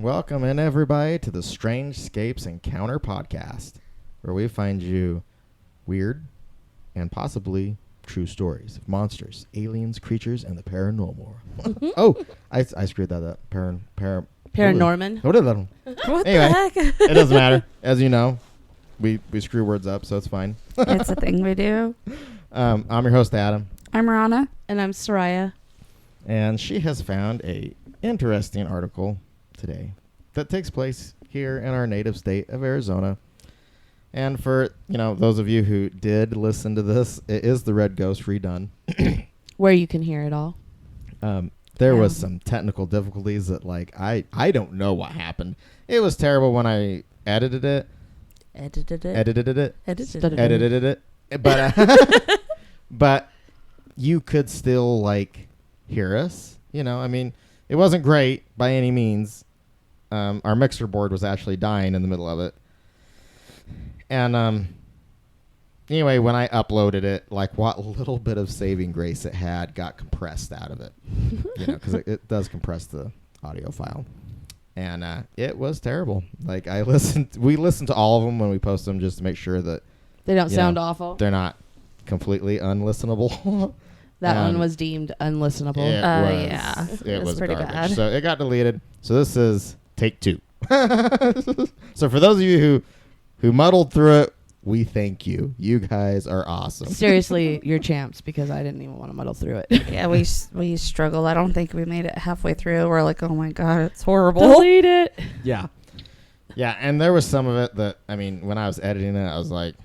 welcome in everybody to the Strange Scapes Encounter podcast, where we find you weird and possibly true stories of monsters, aliens, creatures, and the paranormal. Oh, I screwed that up. Paranorman. What is that? What Anyway, the heck? It doesn't matter. As you know, we screw words up, so it's fine. It's a thing we do. I'm your host, Adam. I'm Rana. And I'm Soraya. And she has found a interesting article today that takes place here in our native state of Arizona. And for, those of you who did listen to this, it is the Red Ghost redone. Where you can hear it all. There was some technical difficulties that, I don't know what happened. It was terrible when I edited it. But you could still, hear us. It wasn't great by any means. Our mixer board was actually dying in the middle of it. And anyway, when I uploaded it, what little bit of saving grace it had got compressed out of it. Because it does compress the audio file. And it was terrible. We listened to all of them when we post them just to make sure that they don't sound awful. They're not completely unlistenable. That one was deemed unlistenable. Yeah. It was pretty garbage. bad. So it got deleted. So this is take 2. So for those of you who muddled through it, we thank you. You guys are awesome. Seriously, you're champs because I didn't even want to muddle through it. Yeah, we struggled. I don't think we made it halfway through. We're like, oh my God, it's horrible. Delete it. Yeah. Yeah, and there was some of it that, when I was editing it, I was like,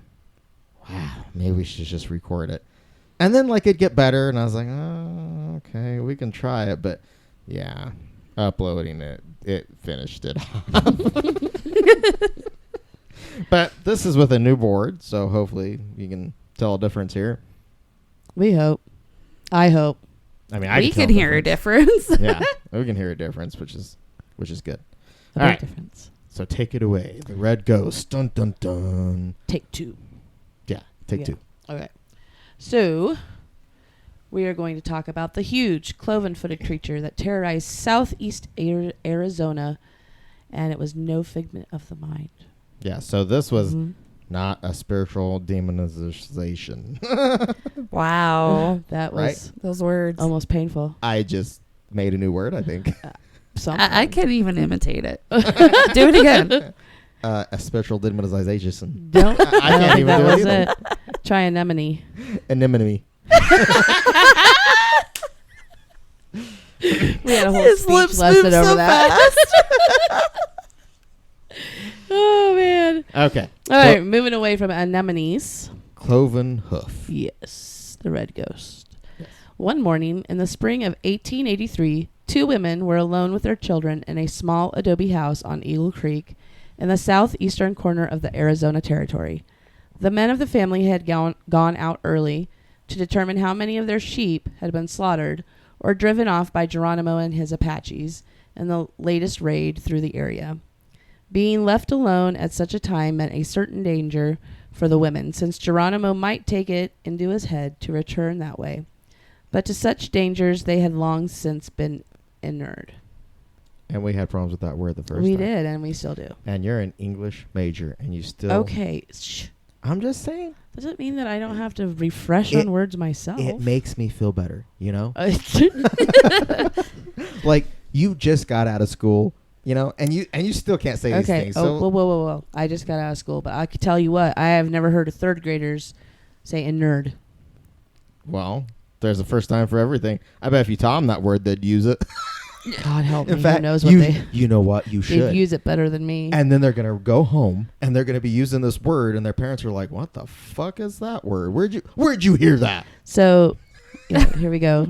wow, maybe we should just record it. And then, it'd get better, and I was like, oh, okay, we can try it. But, yeah, uploading it finished it off. But this is with a new board, so hopefully you can tell a difference here. We hope. I hope. We can hear a difference. Yeah, we can hear a difference, which is good. A All big right. difference. So take it away. The Red Ghost. Dun, dun, dun. Take 2. Yeah, take 2. Okay. So, we are going to talk about the huge cloven-footed creature that terrorized southeast Arizona, and it was no figment of the mind. Yeah, so this was not a spiritual demonization. Wow. That was Those words. almost painful. I just made a new word, I think. I can't even imitate it. Do it again. A spiritual demonization. Don't. I can't even that do was it. it. Try anemone. Anemone. We had a whole His speech lips lesson move over so that. Oh, man. Okay. All right, moving away from anemones. Cloven hoof. Yes, the Red Ghost. Yes. One morning in the spring of 1883, 2 women were alone with their children in a small adobe house on Eagle Creek in the southeastern corner of the Arizona Territory. The men of the family had gone out early to determine how many of their sheep had been slaughtered or driven off by Geronimo and his Apaches in the latest raid through the area. Being left alone at such a time meant a certain danger for the women, since Geronimo might take it into his head to return that way. But to such dangers they had long since been inured. And we had problems with that word the first time. We did, and we still do. And you're an English major, and you still... Okay. Shh. I'm just saying. Doesn't mean that I don't have to refresh on words myself. It makes me feel better, you just got out of school, and you still can't say these things. Oh, whoa. I just got out of school, but I could tell you what, I have never heard of 3rd graders say inerd. Well, there's a first time for everything. I bet if you taught them that word, they'd use it. God help me. In fact, who knows what you know what? You should. They'd use it better than me. And then they're going to go home, and they're going to be using this word, and their parents are like, what the fuck is that word? Where'd you hear that? So, here we go.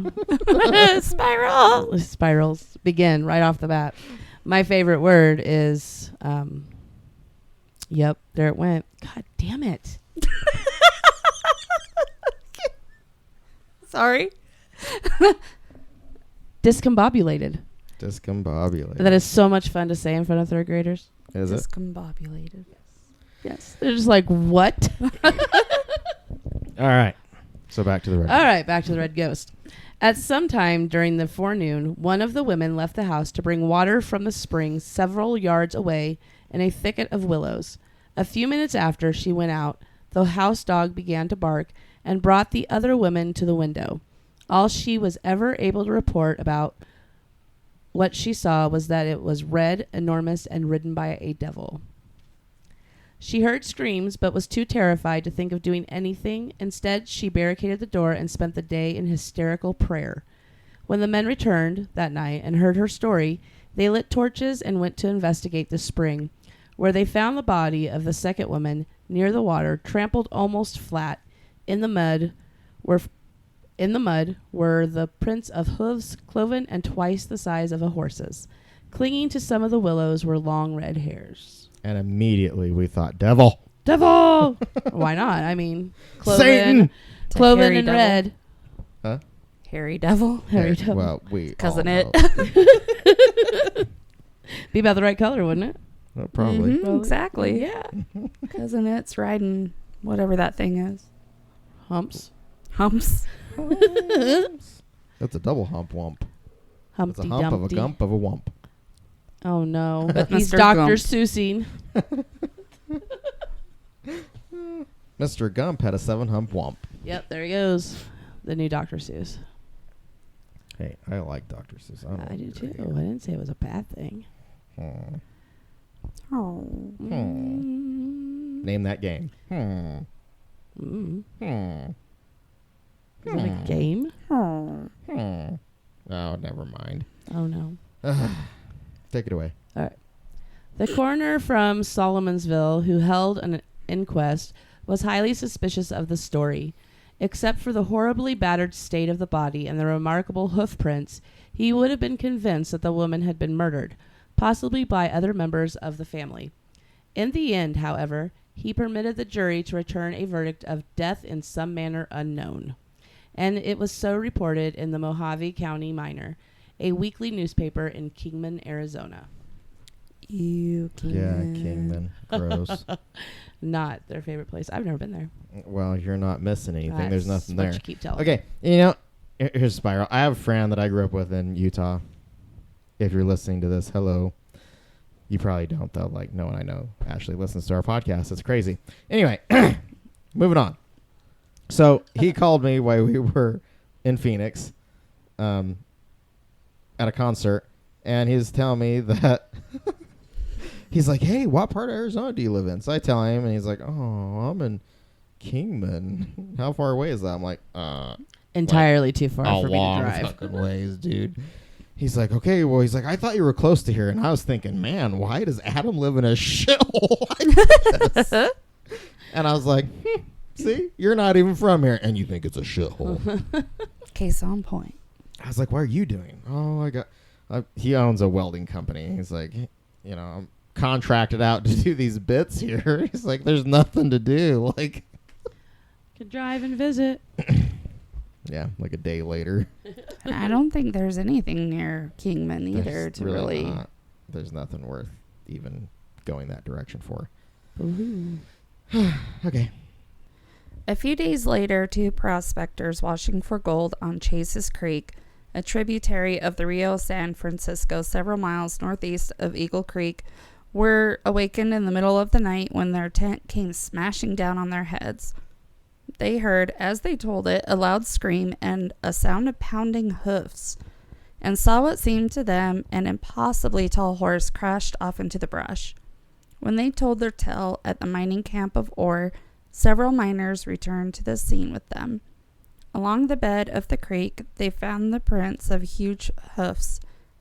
Spirals begin right off the bat. My favorite word is, yep, there it went. God damn it. Sorry. Discombobulated. Discombobulated. That is so much fun to say in front of 3rd graders. Is it? Discombobulated. Yes. They're just like, what? All right. So back to the red. All right, back to the red ghost. At some time during the forenoon, one of the women left the house to bring water from the spring several yards away in a thicket of willows. A few minutes after she went out, the house dog began to bark and brought the other women to the window. All she was ever able to report about what she saw was that it was red, enormous, and ridden by a devil. She heard screams, but was too terrified to think of doing anything. Instead, she barricaded the door and spent the day in hysterical prayer. When the men returned that night and heard her story, they lit torches and went to investigate the spring, where they found the body of the second woman near the water, trampled almost flat. In the mud were the prints of hooves, cloven and twice the size of a horse's. Clinging to some of the willows were long red hairs. And immediately we thought, devil. Devil! Why not? I mean, Satan! Cloven hairy and devil. red. Huh? Hairy devil. Hairy Yeah, devil. well, we Cousin all it. know. Be about the right color, wouldn't it? Well, probably. Mhm, exactly. Yeah. Cousin it's riding whatever that thing is. Humps. Humps. That's a double hump wump. It's Humpty a hump of a Dumpty. gump of a wump. Oh no. But He's Mr. Dr. Gump. Seussing. Mr. Gump had a 7-hump wump. Yep, there he goes. The new Dr. Seuss. Hey, I like Dr. Seuss. don't I do know too. if I you're didn't say it was a bad thing. here. Oh. Name that game. Mm. Is it a Hmm. game? Oh. Oh, never mind. Oh no. Take it away. The coroner from Solomonsville, who held an inquest, was highly suspicious of the story. Except for the horribly battered state of the body and the remarkable hoof prints, he would have been convinced that the woman had been murdered, possibly by other members of the family. In the end, however, he permitted the jury to return a verdict of death in some manner unknown. And it was so reported in the Mojave County Miner, a weekly newspaper in Kingman, Arizona. You Kingman. Yeah, Kingman. Gross. Not their favorite place. I've never been there. Well, you're not missing anything. There's That's nothing what there. you keep telling Okay, you know, here's Spiral. I have a friend that I grew up with in Utah. If you're listening to this, hello. You probably don't, though. Like, no one I know actually listens to our podcast. It's crazy. Anyway, moving on. So he called me while we were in Phoenix at a concert, and he was telling me that he's like, hey, what part of Arizona do you live in? So I tell him, and he's like, oh, I'm in Kingman. How far away is that? I'm like, Entirely too far a for me to long drive. fucking ways, dude. He's like, okay, well, he's like, I thought you were close to here. And I was thinking, man, why does Adam live in a shithole like this? And I was like, see, you're not even from here. And you think it's a shithole. Case on point. I was like, what are you doing? Oh, he owns a welding company. He's like, you know, I'm contracted out to do these bits here. He's like, there's nothing to do. Like, Could drive and visit. yeah, like a day later. I don't think there's anything near Kingman either There's to really. not. There's nothing worth even going that direction for. Ooh. Okay. A few days later, two prospectors washing for gold on Chase's Creek, a tributary of the Rio San Francisco several miles northeast of Eagle Creek, were awakened in the middle of the night when their tent came smashing down on their heads. They heard, as they told it, a loud scream and a sound of pounding hoofs, and saw what seemed to them an impossibly tall horse crashed off into the brush. When they told their tale at the mining camp of ore, several miners returned to the scene with them. Along the bed of the creek, they found the prints of huge hoofs,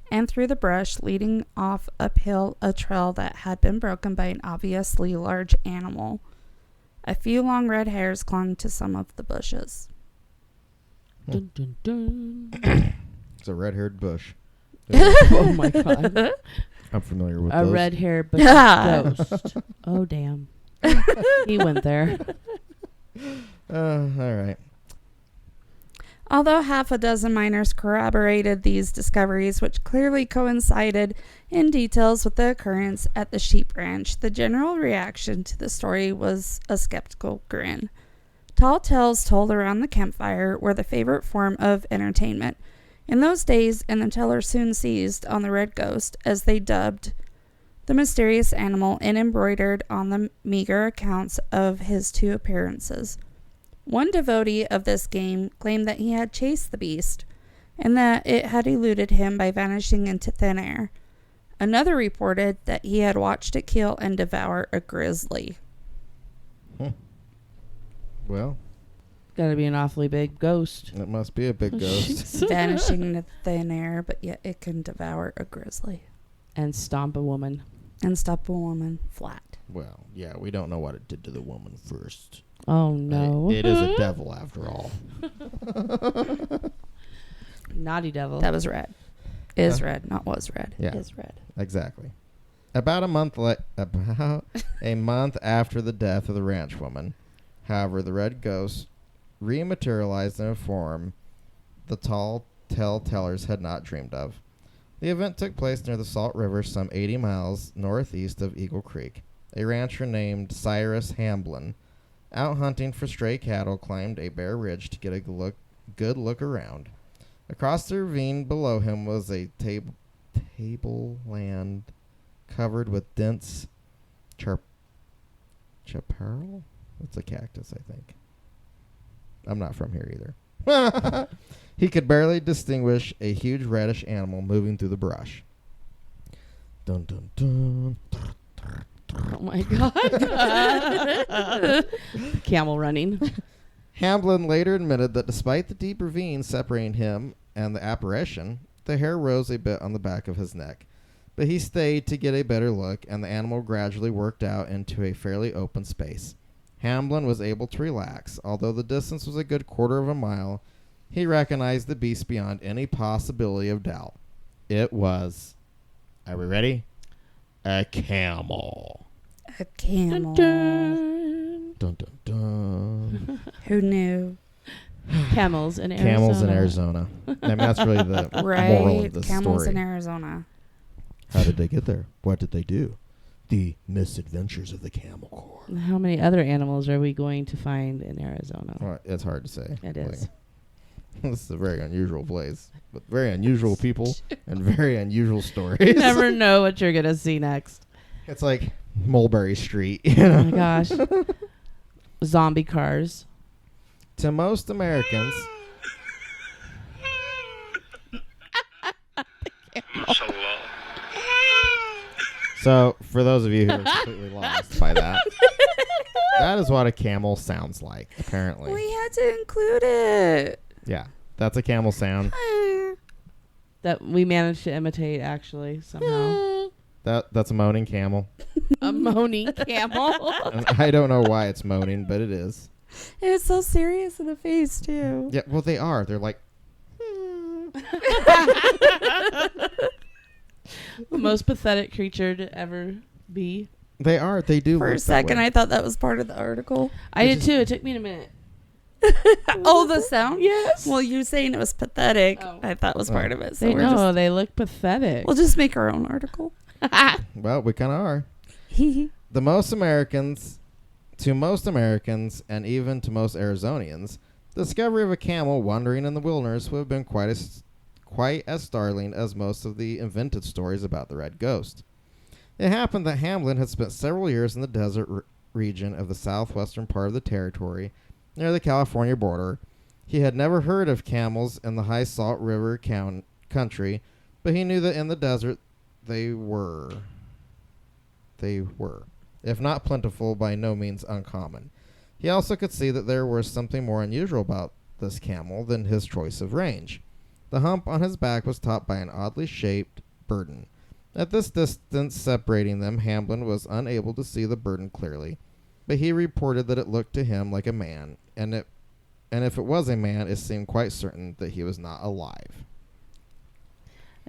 and through the brush leading off uphill a trail that had been broken by an obviously large animal. A few long red hairs clung to some of the bushes. Dun, dun, dun. It's a red-haired bush. Oh my god. I'm familiar with A those. red-haired bush Yeah. ghost. Oh damn. He went there. All right. Although half a dozen miners corroborated these discoveries, which clearly coincided in details with the occurrence at the sheep ranch, the general reaction to the story was a skeptical grin. Tall tales told around the campfire were the favorite form of entertainment in those days, and the tellers soon seized on the red ghost, as they dubbed the mysterious animal, and embroidered on the meager accounts of his two appearances. One devotee of this game claimed that he had chased the beast, and that it had eluded him by vanishing into thin air. Another reported that he had watched it kill and devour a grizzly. Well, Gotta be an awfully big ghost. it must be a big ghost. Vanishing into thin air, but yet it can devour a grizzly. And stomp a woman. And stop a woman flat. Well, yeah, we don't know what it did to the woman first. Oh, no. It is a devil after all. Naughty devil. That was red. Is red, not was red. Yeah. Is red. Exactly. About a month after the death of the ranch woman, however, the red ghost rematerialized in a form the tall tellers had not dreamed of. The event took place near the Salt River, some 80 miles northeast of Eagle Creek. A rancher named Cyrus Hamblin, out hunting for stray cattle, climbed a bare ridge to get a good look around. Across the ravine below him was a tableland covered with dense chaparral? It's a cactus, I think. I'm not from here either. He could barely distinguish a huge reddish animal moving through the brush. Dun dun dun. Oh, my God. Camel running. Hamblin later admitted that despite the deep ravine separating him and the apparition, the hair rose a bit on the back of his neck. But he stayed to get a better look, and the animal gradually worked out into a fairly open space. Hamblin was able to relax. Although the distance was a good quarter of a mile, he recognized the beast beyond any possibility of doubt. It was, are we ready? A camel. A camel. Dun, Dun dun dun. Who knew? Camels in Arizona. Camels in Arizona. I mean, that's really the moral Right. of the Camels story. in Arizona. How did they get there? What did they do? The misadventures of the camel corps. How many other animals are we going to find in Arizona? Well, it's hard to say. It is. This is a very unusual place with very unusual people and very unusual stories. You never know what you're going to see next. It's like Mulberry Street, you Oh, know. my gosh. Zombie cars. To most Americans, so for those of you who are completely lost by that, that is what a camel sounds like, apparently. We had to include it. Yeah, that's a camel sound. That we managed to imitate, actually, somehow. That's a moaning camel. A moaning camel. And I don't know why it's moaning, but it is. It was so serious in the face, too. Yeah, well, they are. They're like, The most pathetic creature to ever be. they are. They do. For look a that second, way. I thought that was part of the article. I did too. It took me a minute. Oh, the sound? Yes. Well, you saying it was pathetic, Oh. I thought was part of it. So They we're know. just, They look pathetic. we'll just make our own article. Well, we kind of are. To most Americans, and even to most Arizonians, the discovery of a camel wandering in the wilderness would have been quite as startling as most of the invented stories about the red ghost. It happened that Hamblin had spent several years in the desert region of the southwestern part of the territory, near the California border. He had never heard of camels in the high Salt River country, but he knew that in the desert they were, if not plentiful, by no means uncommon. He also could see that there was something more unusual about this camel than his choice of range. The hump on his back was topped by an oddly shaped burden. At this distance separating them, Hamblin was unable to see the burden clearly, but he reported that it looked to him like a man, and if it was a man, it seemed quite certain that he was not alive.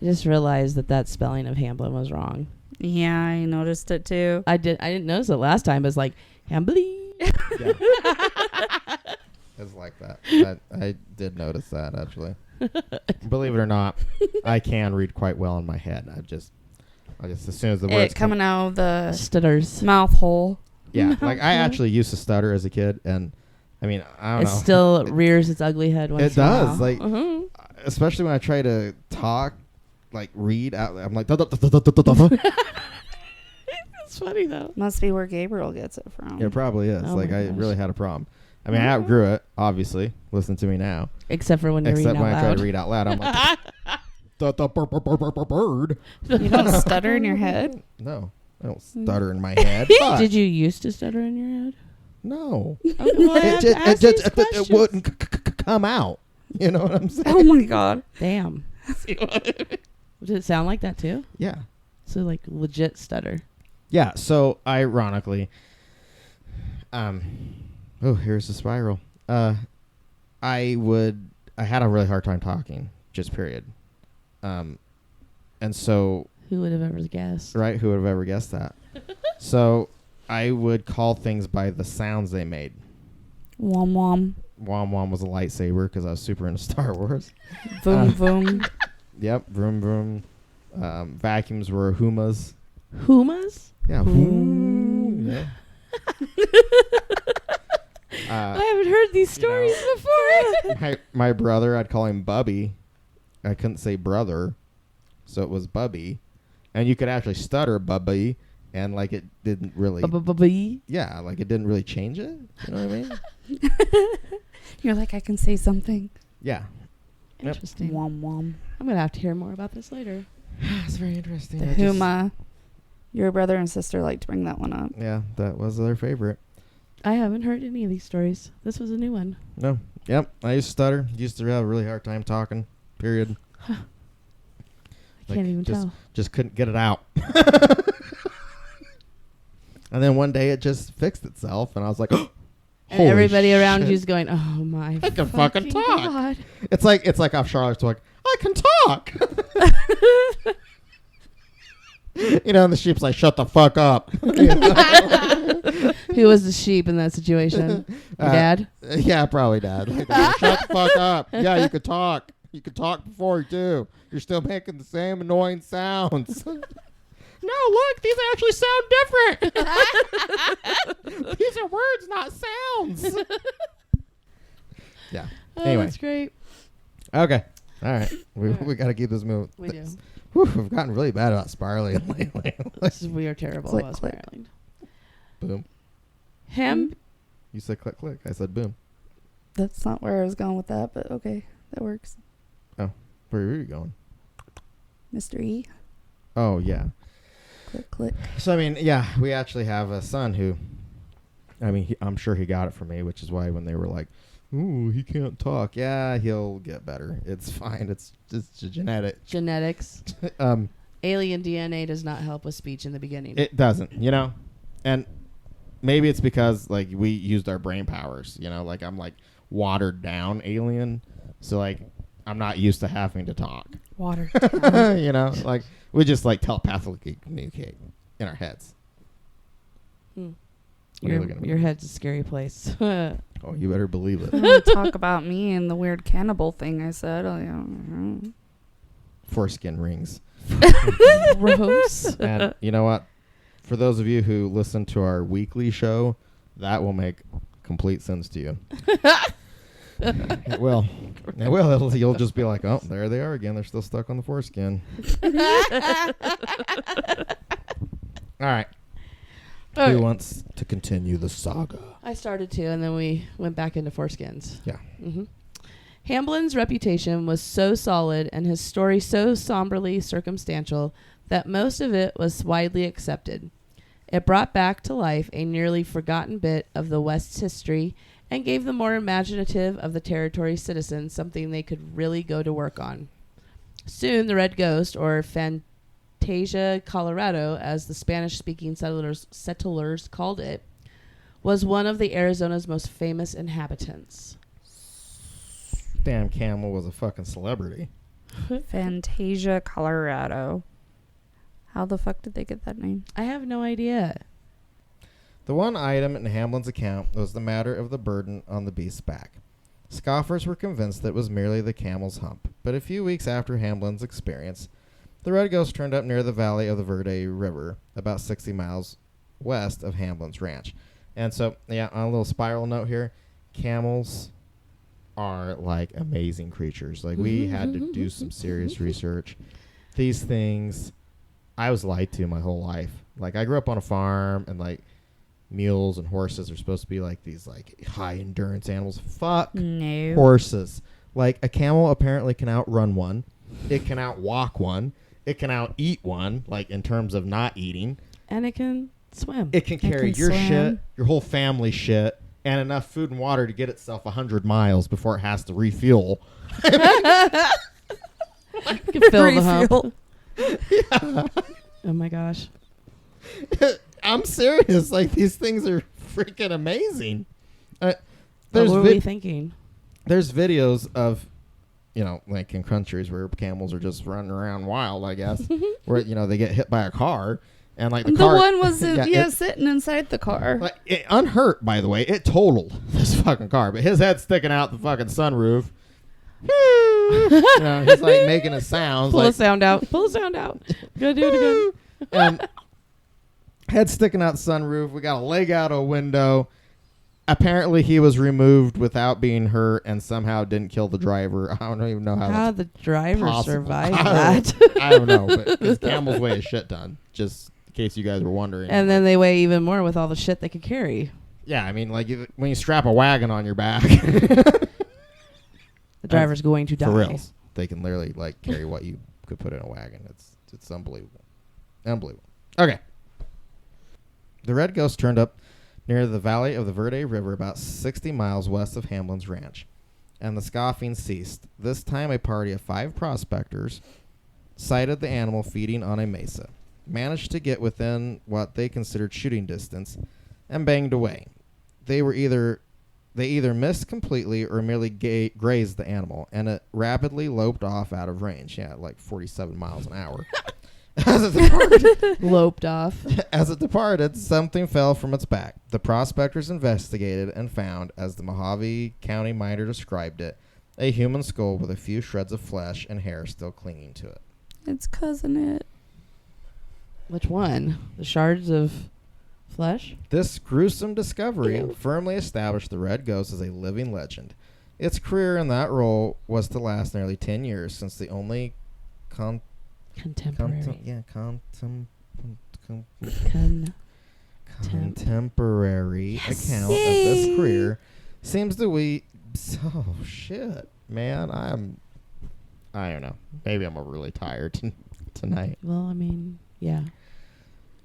I just realized that spelling of Hamblin was wrong. Yeah, I noticed it too. I didn't notice it last time. It was like Hamblin. Yeah. It's like that. I did notice that, actually. Believe it or not, I can read quite well in my head. I just as soon as the words It coming out of the Stutters. mouth hole. yeah, like I actually used to stutter as a kid, and I mean, I don't It know. still rears its ugly head once It in a does, while. like, especially when I try to talk, like read out. I'm like, it It's funny though. Must be where Gabriel gets it from. probably is. Oh Like, my I gosh. really had a problem. I mean, I outgrew it, obviously. Listen to me now. Except for when you read Except out when I try loud. to read out loud, I'm like, bird. You don't stutter in your head? No, I don't stutter in my head. Fuck. Did you used to stutter in your head? No. Okay, well, I have to ask It these just questions. wouldn't come out. You know what I'm saying? Oh my God. Damn. Did it sound like that too? Yeah. So like legit stutter. Yeah. So ironically, oh, here's the spiral. I had a really hard time talking, just period. And so, Who would have ever guessed? right, who would have ever guessed that? So I would call things by the sounds they made. Wom wom. Wom Wom was a lightsaber because I was super into Star Wars. Boom boom. Yep, vroom vroom. Vacuums were humas. Humas? Yeah, Vroom. yeah. I haven't heard these stories before. my brother, I'd call him Bubby. I couldn't say brother, so it was Bubby, and you could actually stutter Bubby, and like it didn't really. Bee. Yeah, like it didn't really change it. You know what I mean? You're like, I can say something. Yeah. Yep. Interesting. Wom wom. I'm gonna have to hear more about this later. It's very interesting. The I just- Huma. Your brother and sister like to bring that one up. Yeah, that was their favorite. I haven't heard any of these stories. This was a new one. No. Yep. I used to stutter. Used to have a really hard time talking. Period. I Like, can't even tell. Just couldn't get it out. And then one day it just fixed itself, and I was like, And holy everybody around shit. you's going, "Oh my I can fucking talk." God. It's like off Charlotte's like, I can talk. You know, and the sheep's like, shut the fuck up. Who was the sheep in that situation? Your dad? Yeah, probably dad. Like, shut the fuck up. Yeah, you could talk. You could talk before too. You're still making the same annoying sounds. No, look, these actually sound different. These are words, not sounds. Yeah. Oh, Anyway. that's great. Okay. All right. We All right. got to keep this moving. We do. Whew, we've gotten really bad about spiraling lately. We are terrible Click, about click. spiraling. Boom. Ham? You said click, click. I said boom. That's not where I was going with that, but okay. That works. Where were you going? Mr. E. Oh, yeah. Click, click. So, I mean, yeah, we actually have a son who, I mean, I'm sure he got it from me, which is why when they were like, ooh, he can't talk. Yeah, he'll get better. It's fine. It's just genetic. Genetics. Alien DNA does not help with speech in the beginning. It doesn't, you know? And maybe it's because, like, we used our brain powers, you know? Like, I'm, like, watered down alien. So, like, I'm not used to having to talk. Water. You know? Like, we just, like, telepathically communicate in our heads. Hmm. What are you looking at me? Your head's a scary place. Oh, you better believe it. Talk about me and the weird cannibal thing I said. Oh, yeah. Foreskin rings. Gross. And you know what? For those of you who listen to our weekly show, that will make complete sense to you. It will. It will. You'll just be like, oh, there they are again. They're still stuck on the foreskin. All right. Okay. Who wants to continue the saga? I started to, and then we went back into foreskins. Yeah. Mm-hmm. Hamblin's reputation was so solid and his story so somberly circumstantial that most of it was widely accepted. It brought back to life a nearly forgotten bit of the West's history and gave the more imaginative of the territory's citizens something they could really go to work on. Soon, the Red Ghost, or Fantasia, Colorado, as the Spanish-speaking settlers called it, was one of the Arizona's most famous inhabitants. Damn Camel was a fucking celebrity. Fantasia, Colorado. How the fuck did they get that name? I have no idea. The one item in Hamlin's account was the matter of the burden on the beast's back. Scoffers were convinced that it was merely the camel's hump, but a few weeks after Hamlin's experience, the Red Ghost turned up near the valley of the Verde River, about 60 miles west of Hamlin's ranch. And so, yeah, on a little spiral note here, camels are like amazing creatures. Like we had to do some serious research. These things, I was lied to my whole life. Like I grew up on a farm, and like mules and horses are supposed to be like these like high endurance animals. Fuck No. horses. Like a camel apparently can outrun one. It can outwalk one. It can out eat one. Like in terms of not eating. And it can swim. It can carry your swim. shit, your whole family shit, and enough food and water to get itself 100 miles before it has to refuel. You can fill the hump. Yeah. Oh my gosh. I'm serious. Like these things are freaking amazing. What were we thinking? There's videos of, you know, like in countries where camels are just running around wild, I guess, where, you know, they get hit by a car. And like the car, one was it, sitting inside the car. like, it, unhurt, by the way. It totaled this fucking car, but his head's sticking out the fucking sunroof. You know, he's like making a sound. Pull like, the sound out. Pull the sound out. Gotta do it again. And head sticking out the sunroof. We got a leg out a window. Apparently, he was removed without being hurt and somehow didn't kill the driver. I don't even know How the driver possible. survived I that. I don't know, but because camels weigh a shit ton, just in case you guys were wondering. And then they weigh even more with all the shit they could carry. Yeah, I mean, like when you strap a wagon on your back, The driver's going to die. for reals, they can literally like carry what you could put in a wagon. It's unbelievable, unbelievable. Okay, the Red Ghost turned up near the valley of the Verde River, about 60 miles west of Hamlin's ranch, and the scoffing ceased. This time, a party of 5 prospectors sighted the animal feeding on a mesa, managed to get within what they considered shooting distance, and banged away. They either missed completely or merely grazed the animal, and it rapidly loped off out of range. Yeah, like 47 miles an hour. As it departed, Loped off. as it departed, something fell from its back. The prospectors investigated and found, as the Mojave County miner described it, a human skull with a few shreds of flesh and hair still clinging to it. It's cousin it. Which one? The shards of flesh? This gruesome discovery Ew. firmly established the Red Ghost as a living legend. Its career in that role was to last nearly 10 years, since the only Contemporary. Contemporary account of this career seems to be... Oh, shit, man. I don't know. Maybe I'm really tired tonight. Well, I mean, yeah.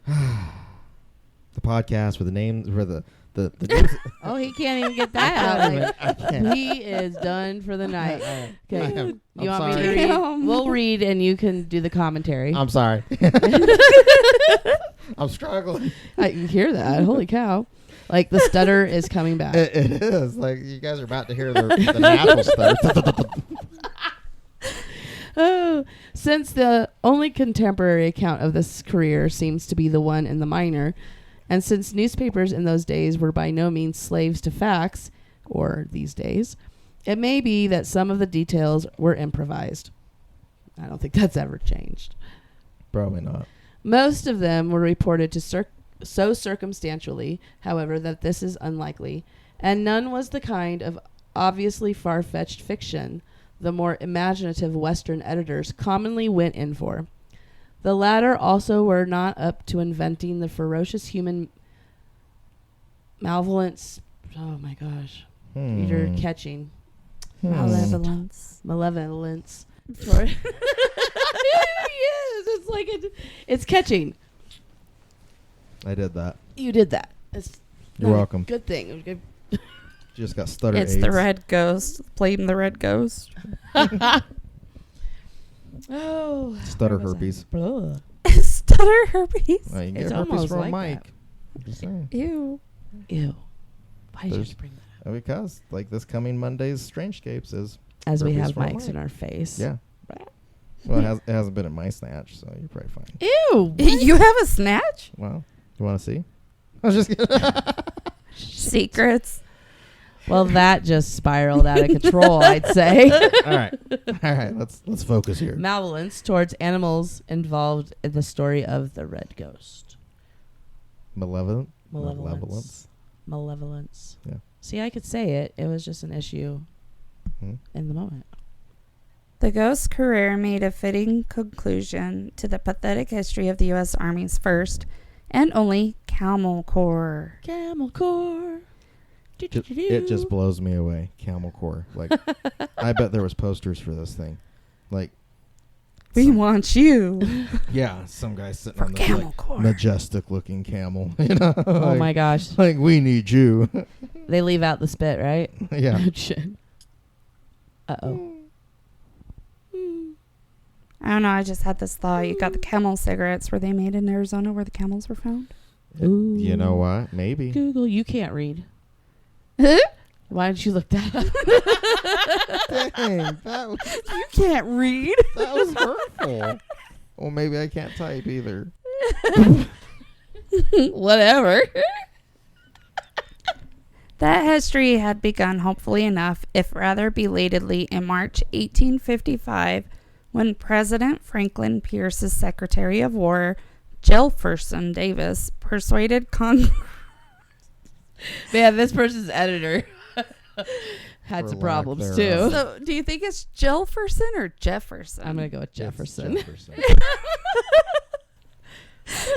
The podcast where the names... Where the names... Oh, he can't even get that out. I can't. He is done for the night. Okay. I'm You want me to sorry. read? Damn. We'll read and you can do the commentary. I'm sorry. I'm struggling. I can hear that. Holy cow. Like the stutter is coming back. It is. Like, you guys are about to hear the natural stutter. Oh, since the only contemporary account of this career seems to be the one in the minor, and since newspapers in those days were by no means slaves to facts, or these days, it may be that some of the details were improvised. I don't think that's ever changed. Probably not. Most of them were reported to so circumstantially, however, that this is unlikely, and none was the kind of obviously far-fetched fiction the more imaginative Western editors commonly went in for. The latter also were not up to inventing the ferocious human malevolence. Oh my gosh. Reader catching. Malevolence. Malevolence. It is. It's like it's catching. I did that. You did that. It's You're not a welcome. Good thing. It was good. You just got stutter It's AIDS. the Red Ghost. Blame the Red Ghost. Oh. Stutter where was I? herpes. Blah. Stutter herpes. Well, you can It's get herpes almost from a like mic. Just saying. Ew. Ew. Why did you have There's- to bring that up? Because, like, this coming Monday's Strangescapes is... As we herpes have from a mics mic. in our face. Yeah. Blah. Well, it hasn't been in my snatch, so you're probably fine. Ew. You have a snatch? Well, you want to see? I was just kidding. Secrets. Well, that just spiraled out of control, I'd say. All right. Let's focus here. Malevolence towards animals involved in the story of the Red Ghost. Malevolent? Malevolence. Malevolence. Yeah. See, I could say it. It was just an issue Hmm? in the moment. The ghost's career made a fitting conclusion to the pathetic history of the U.S. Army's first and only Camel Corps. Camel Corps. It just blows me away. Camel Corps. Like, I bet there was posters for this thing. Like, We want you. yeah, some guy sitting For on this Camel like, Corps. majestic-looking camel. You know? Oh like, my gosh. Like, we need you. They leave out the spit, right? Yeah. Oh, shit. Uh-oh. I don't know. I just had this thought. You got the Camel cigarettes. Were they made in Arizona where the camels were found? Ooh. You know what? Maybe. Google, you can't read. Why don't you look that up? Dang, You can't read. that was hurtful. Well, maybe I can't type either. Whatever. That history had begun hopefully enough, if rather belatedly, in March 1855, when President Franklin Pierce's Secretary of War, Jefferson Davis, persuaded Congress. Man, this person's editor had For some lack problems, thereof. too. So, do you think it's Jefferson or Jefferson? I'm going to go with It's Jefferson. Jefferson.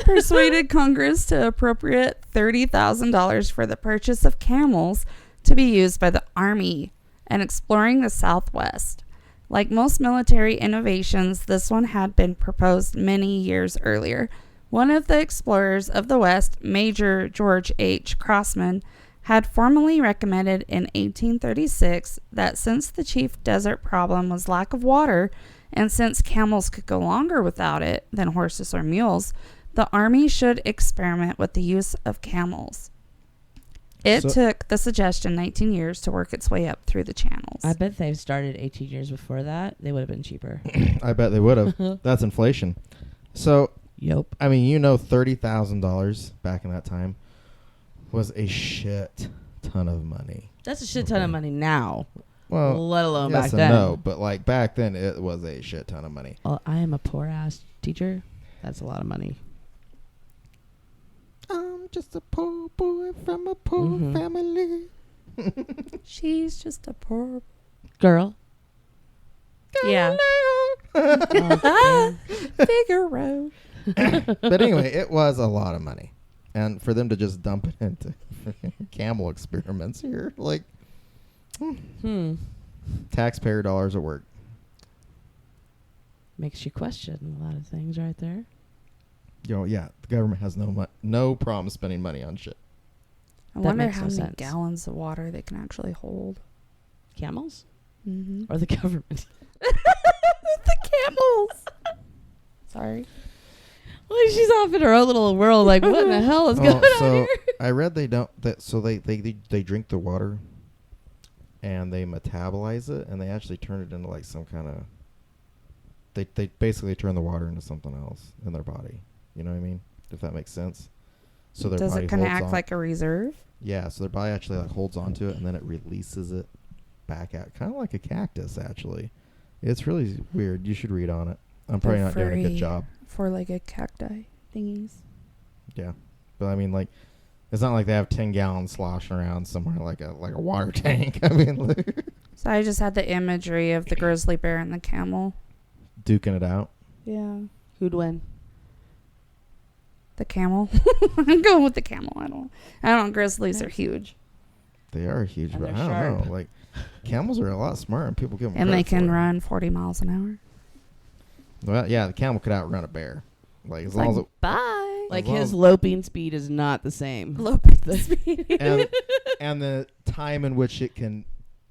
Persuaded Congress to appropriate $30,000 for the purchase of camels to be used by the Army and exploring the Southwest. Like most military innovations, this one had been proposed many years earlier. One of the explorers of the West, Major George H. Crossman, had formally recommended in 1836 that since the chief desert problem was lack of water, and since camels could go longer without it than horses or mules, the Army should experiment with the use of camels. It So- took the suggestion 19 years to work its way up through the channels. I bet they started 18 years before that. They would have been cheaper. I bet they would have. That's inflation. So, Yep. I mean, $30,000 back in that time was a shit ton of money. That's a shit ton of Okay. money now, Well, let alone yes back and then. no, but like back then it was a shit ton of money. Well, I am a poor ass teacher. That's a lot of money. I'm just a poor boy from a poor Mhm. family. She's just a poor... Girl. Yeah. Oh, Figaro. But anyway, it was a lot of money. And for them to just dump it into camel experiments here, like taxpayer dollars at work. Makes you question a lot of things right there. You know, yeah, the government has no problem spending money on shit. I That wonder makes how no many sense. gallons of water they can actually hold. Camels? Mm-hmm. Or the government? The camels. Sorry. Well, she's off in her own little world. Like, what in the hell is going on so here? I read they don't. So they drink the water, and they metabolize it, and they actually turn it into like some kind of. They basically turn the water into something else in their body. You know what I mean? If that makes sense. So their Does body it kind of holds act on. like a reserve? Yeah, so their body actually like holds onto it, and then it releases it back out, kind of like a cactus. Actually, it's really weird. You should read on it. I'm probably not doing a good job. Four-legged cacti thingies. Yeah, but I mean, like, it's not like they have 10 gallons sloshing around somewhere like a water tank. I mean, like, So I just had the imagery of the grizzly bear and the camel. duking it out. Yeah. Who'd win? The camel. I'm going with the camel. I don't. Grizzlies are huge. They are huge, And but I they're don't sharp. know. Like, camels are a lot smarter, and people give them And they credit can for it. run 40 miles an hour. Well, yeah, the camel could outrun a bear. Like, as long as it. Bye. Like, long his as- loping speed is not the same. Loping speed. And the time in which it can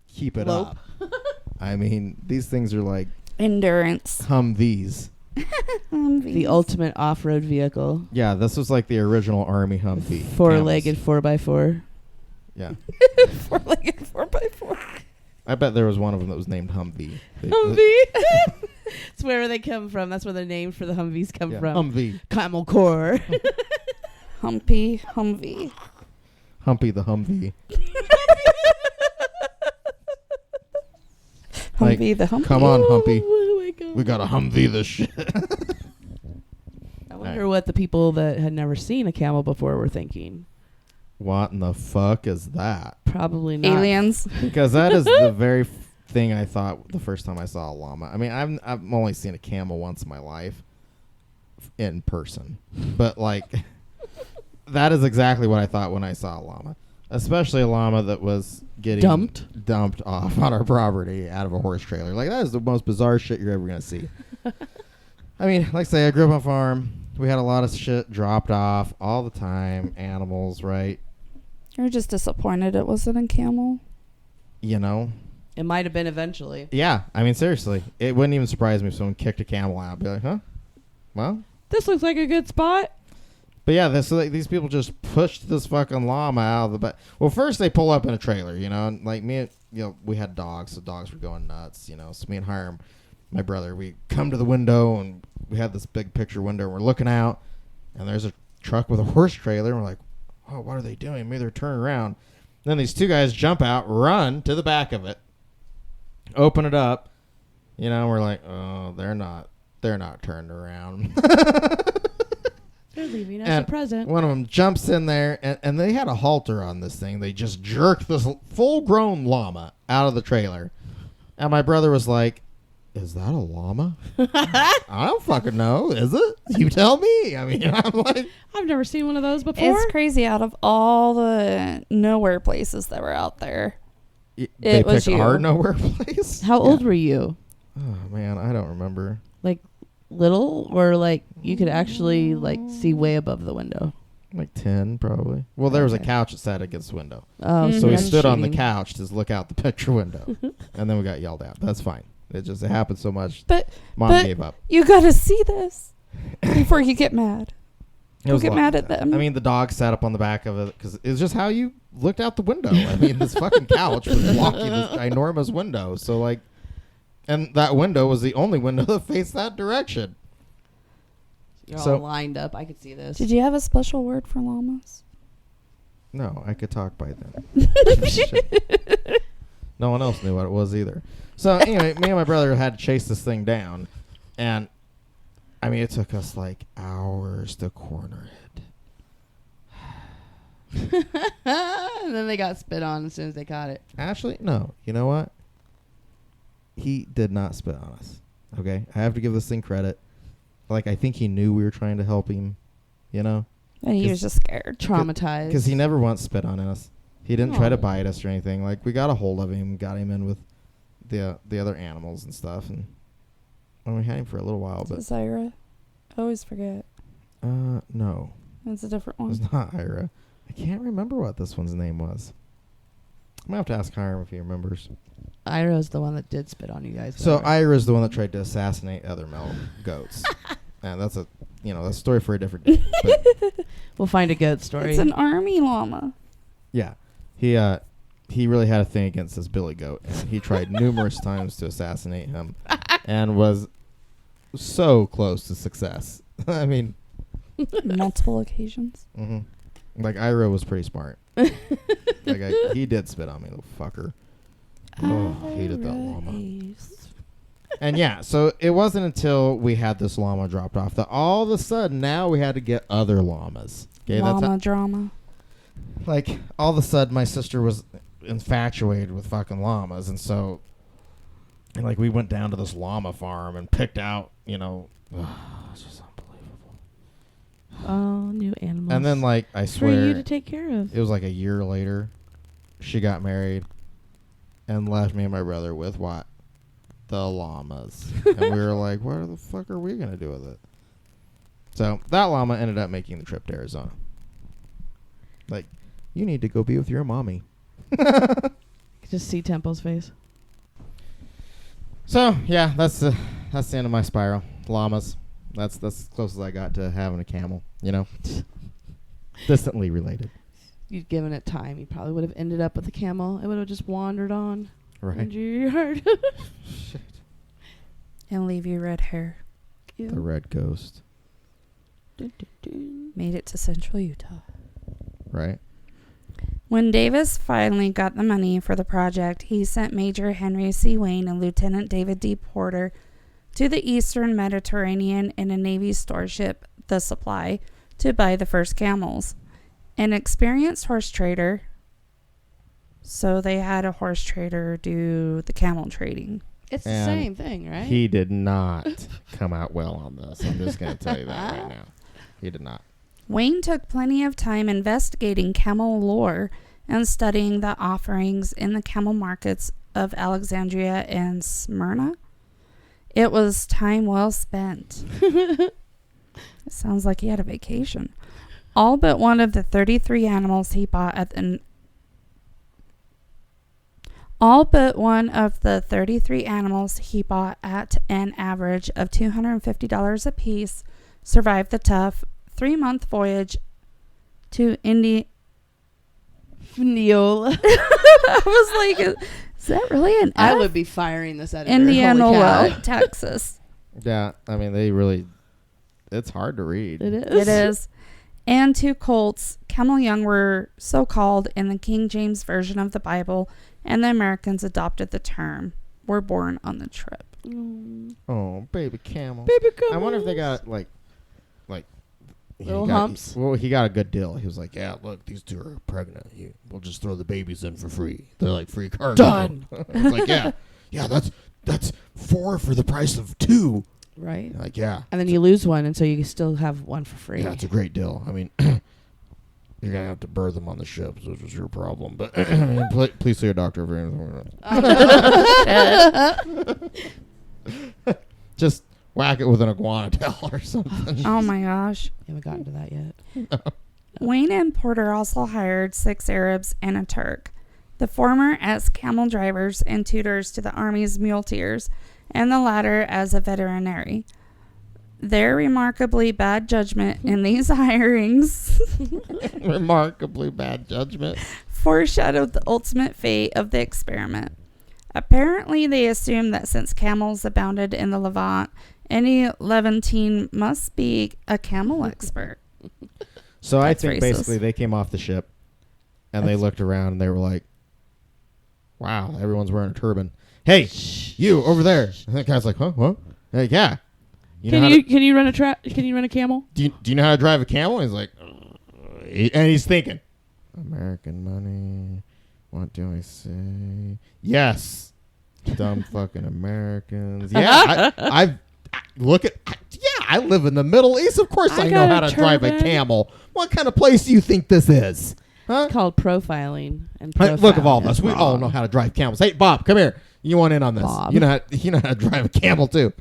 keep it Lope. up. I mean, these things are like Endurance. Humvees. The ultimate off-road vehicle. Yeah, this was like the original Army Humvee. Four-legged 4x4. Yeah. Four-legged 4x4. I bet there was one of them that was named Humvee. Humvee. It's where they come from. That's where the name for the Humvees come Yeah, from. Humvee. Camel Corps. Humpy. Humvee. Humpy the Humvee. Like, Humvee the Humpy. Come on, Humpy. Oh my God. We got to Humvee this shit. I wonder what the people that had never seen a camel before were thinking. what in the fuck is that? Probably not. Aliens. Because that is the very thing I thought the first time I saw a llama. I mean, I've only seen a camel once in my life in person, but like that is exactly what I thought when I saw a llama, especially a llama that was getting dumped off on our property out of a horse trailer. Like, that is the most bizarre shit you're ever gonna see. I mean, like I say, I grew up on a farm. We had a lot of shit dropped off all the time. Animals, right? You're just disappointed it wasn't a camel. You know? It might have been eventually. Yeah. I mean, seriously. It wouldn't even surprise me if someone kicked a camel out. I'd be like, huh? Well? This looks like a good spot. But yeah, so like, these people just pushed this fucking llama out of the back. Well, first they pull up in a trailer, you know? And like me, we had dogs, so dogs were going nuts, you know? So me and Hiram, my brother, we come to the window, and we had this big picture window, and we're looking out, and there's a truck with a horse trailer, and we're like, oh, what are they doing? Maybe they're turning around. And then these two guys jump out, run to the back of it, open it up, you know, and we're like, oh, they're not turned around. They're leaving us a present. One of them jumps in there, and they had a halter on this thing. They just jerked this full-grown llama out of the trailer. And my brother was like, is that a llama? I don't fucking know. Is it? You tell me. I mean, I'm like, I've never seen one of those before. It's crazy. Out of all the nowhere places that were out there, they was picked you. our nowhere place. How old were you? Oh man, I don't remember. Like little, or like you could actually like see way above the window? Like 10, probably. Well, there was a Okay. couch that sat against the window, Oh, Mhm. so we That's stood on the cheating. couch to look out the picture window, and then we got yelled at. That's fine. It happened so much. But Mom but- gave up. you gotta see this before you get mad. It was get a lot mad like at that. them. I mean, the dog sat up on the back of it because it's just how you looked out the window. I mean, this fucking couch was blocking this ginormous window. So, like, and that window was the only window that faced that direction. You're So- all lined up. I could see this. Did you have a special word for llamas? No, I could talk by then. Shit. No one else knew what it was either. So, anyway, me and my brother had to chase this thing down. And, I mean, it took us, like, hours to corner it. And then they got spit on as soon as they caught it. Actually, no. You know what? He did not spit on us. Okay? I have to give this thing credit. Like, I think he knew we were trying to help him, you know? And he was just scared. Traumatized. Because he never once spit on us. He didn't try to Oh. bite us or anything. Like, we got a hold of him, got him in with the other animals and stuff. And we had him for a little while. Is it But, Zyra? I always forget. no. It's a different It was one. not Ira. I can't remember what this one's name was. I'm going to have to ask Hiram if he remembers. Ira's the one that did spit on you guys. So though. Ira's the one that tried to assassinate other male goats. And that's that's a story for a different day. But We'll find a goat story. It's an army llama. yeah, he really had a thing against this Billy goat, and he tried numerous times to assassinate him, and was so close to success. I mean, Multiple occasions. like Ira was pretty smart. He did spit on me, little fucker. Oh, hated that llama. Iris. And yeah, so it wasn't until we had this llama dropped off that all of a sudden now we had to get other llamas. Okay, Llama drama. like all of a sudden my sister was infatuated with fucking llamas, and so like we went down to this llama farm and picked out, it's just unbelievable. all new animals. And then like I for swear you to take care of. it was like a year later she got married and left me and my brother with what? The llamas. And we were like, what the fuck are we going to do with it? So that llama ended up making the trip to Arizona. Like, you need to go be with your mommy. Just see Temple's face. So, yeah, that's the end of my spiral. Llamas. That's as close as I got to having a camel, Distantly related. You'd given it time. You probably would have ended up with a camel. It would have just wandered on Right. into your yard. Shit. And leave you red hair. The red ghost. Dun, dun, dun. Made it to central Utah. Right? When Davis finally got the money for the project, he sent Major Henry C. Wayne and Lieutenant David D. Porter to the eastern Mediterranean in a Navy storeship, the Supply, to buy the first camels. An experienced horse trader. So they had a horse trader do the camel trading. It's the And same thing, right? He did not come out well on this. I'm just going to tell you that right now. He did not. Wayne took plenty of time investigating camel lore and studying the offerings in the camel markets of Alexandria and Smyrna. It was time well spent. It sounds like he had a vacation. All but one of the 33 animals he bought at an average of $250 apiece survived the tough 3-month voyage to Neola. I was like, is that really an I F? would be firing this editor. Indianola, Texas. Yeah, I mean, it's hard to read. It is. It is. And 2 colts. Camel young were so called in the King James Version of the Bible, and the Americans adopted the term. Were born on the trip. Oh, baby camel. Baby camel. I wonder if they got like little humps. Well, he got a good deal. He was like, "Yeah, look, these 2 are pregnant. We'll just throw the babies in for free. They're like free cargo." Done. I was like, yeah, that's 4 for the price of 2. Right. Like, yeah. And then you lose one, and so you still have one for free. Yeah, it's a great deal. I mean, you're gonna have to birth them on the ships, which is your problem. But please see your doctor if you're just whack it with an iguana tail or something. Oh my gosh. You haven't gotten to that yet. Wayne and Porter also hired 6 Arabs and a Turk, the former as camel drivers and tutors to the army's muleteers, and the latter as a veterinary. Their remarkably bad judgment in these hirings Remarkably bad judgment. foreshadowed the ultimate fate of the experiment. Apparently, they assumed that since camels abounded in the Levant, any Levantine must be a camel expert. So That's I think racist. basically they came off the ship and they looked around and they were like, "Wow, everyone's wearing a turban. Hey, you over there!" And that guy's like, "Huh? What?" Like, yeah. Can you run a camel? Do you know how to drive a camel? He's like, and he's thinking, American money. What do I say? Yes, dumb fucking Americans. Yeah, I live in the Middle East. Of course, I know got how a to drive a turban. camel. What kind of place do you think this is? Huh? It's called profiling. And Hey, look, of all of profiling us, is we all wrong. know how to drive camels. Hey, Bob, come here. You want in on this? Bob. You know how to drive a camel too.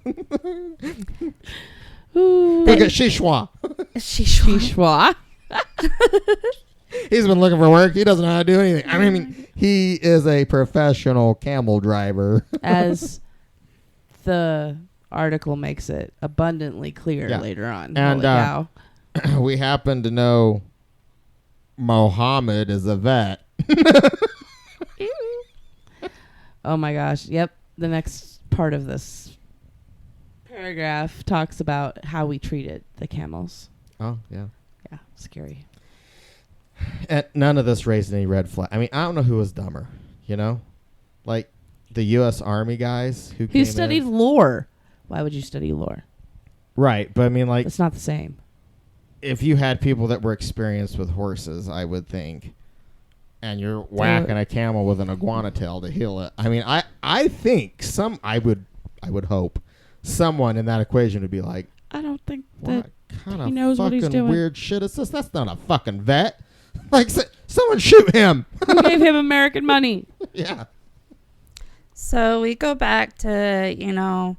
Ooh. Look at Shishwa. Shishwa. He's been looking for work. He doesn't know how to do anything. I mean, he is a professional camel driver. As the article makes it abundantly clear Yeah. later on. And, Holy cow. We happen to know Mohammed is a vet. Oh my gosh. Yep. The next part of this paragraph talks about how we treated the camels. Oh, yeah. Yeah. Scary. And none of this raised any red flag. I mean, I don't know who was dumber, you know? Like the U.S. Army guys who came studied in. lore. Why would you study lore? Right, but I mean, like, It's not the same. if you had people that were experienced with horses, I would think, and you're whacking a camel with an iguana tail to heal it. I mean, I think I would hope someone in that equation would be like, I don't think what that kind he of knows what he's fucking doing. weird shit is this? That's not a fucking vet. Like, someone shoot him. who gave him American money. Yeah. So we go back to,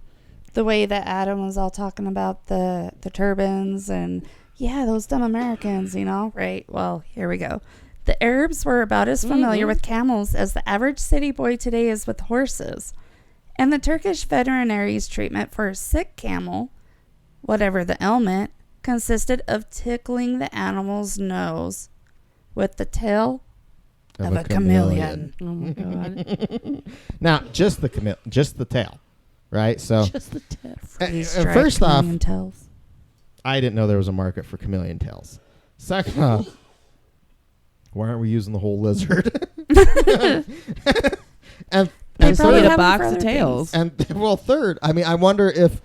the way that Adam was all talking about the turbans and, yeah, those dumb Americans, right? Well, here we go. The Arabs were about as familiar with camels as the average city boy today is with horses. And the Turkish veterinary's treatment for a sick camel, whatever the ailment, consisted of tickling the animal's nose with the tail of a chameleon. Oh my god. Now, just the tail, right? So, Just the tip. Freeze-dried first off, chameleon tails. I didn't know there was a market for chameleon tails. Second off, why aren't we using the whole lizard? and They and probably third, Need a have them box for of other tails. third, I mean, I wonder if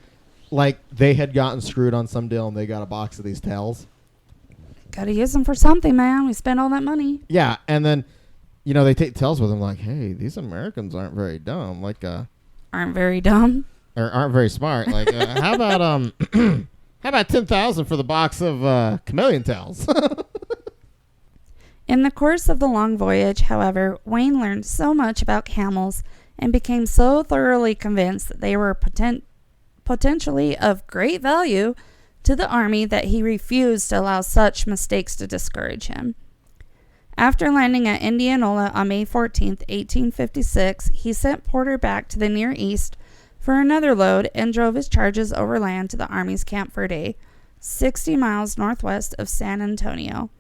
like they had gotten screwed on some deal and they got a box of these tails. Gotta use them for something, man. We spent all that money. Yeah, and then, they take tells with them like, hey, these Americans aren't very dumb. Like, Aren't very dumb. or aren't very smart. Like, how about how about 10,000 for the box of chameleon tails? In the course of the long voyage, however, Wayne learned so much about camels and became so thoroughly convinced that they were potentially of great value to the army that he refused to allow such mistakes to discourage him. After landing at Indianola on May 14th, 1856, he sent Porter back to the Near East for another load and drove his charges overland to the Army's Camp Verde, 60 miles northwest of San Antonio.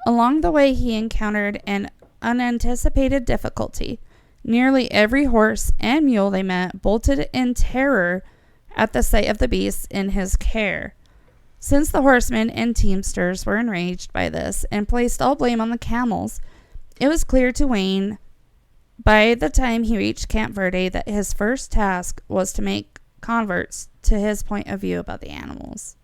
Along the way, he encountered an unanticipated difficulty. Nearly every horse and mule they met bolted in terror at the sight of the beasts in his care. Since the horsemen and teamsters were enraged by this and placed all blame on the camels, it was clear to Wayne by the time he reached Camp Verde that his first task was to make converts to his point of view about the animals.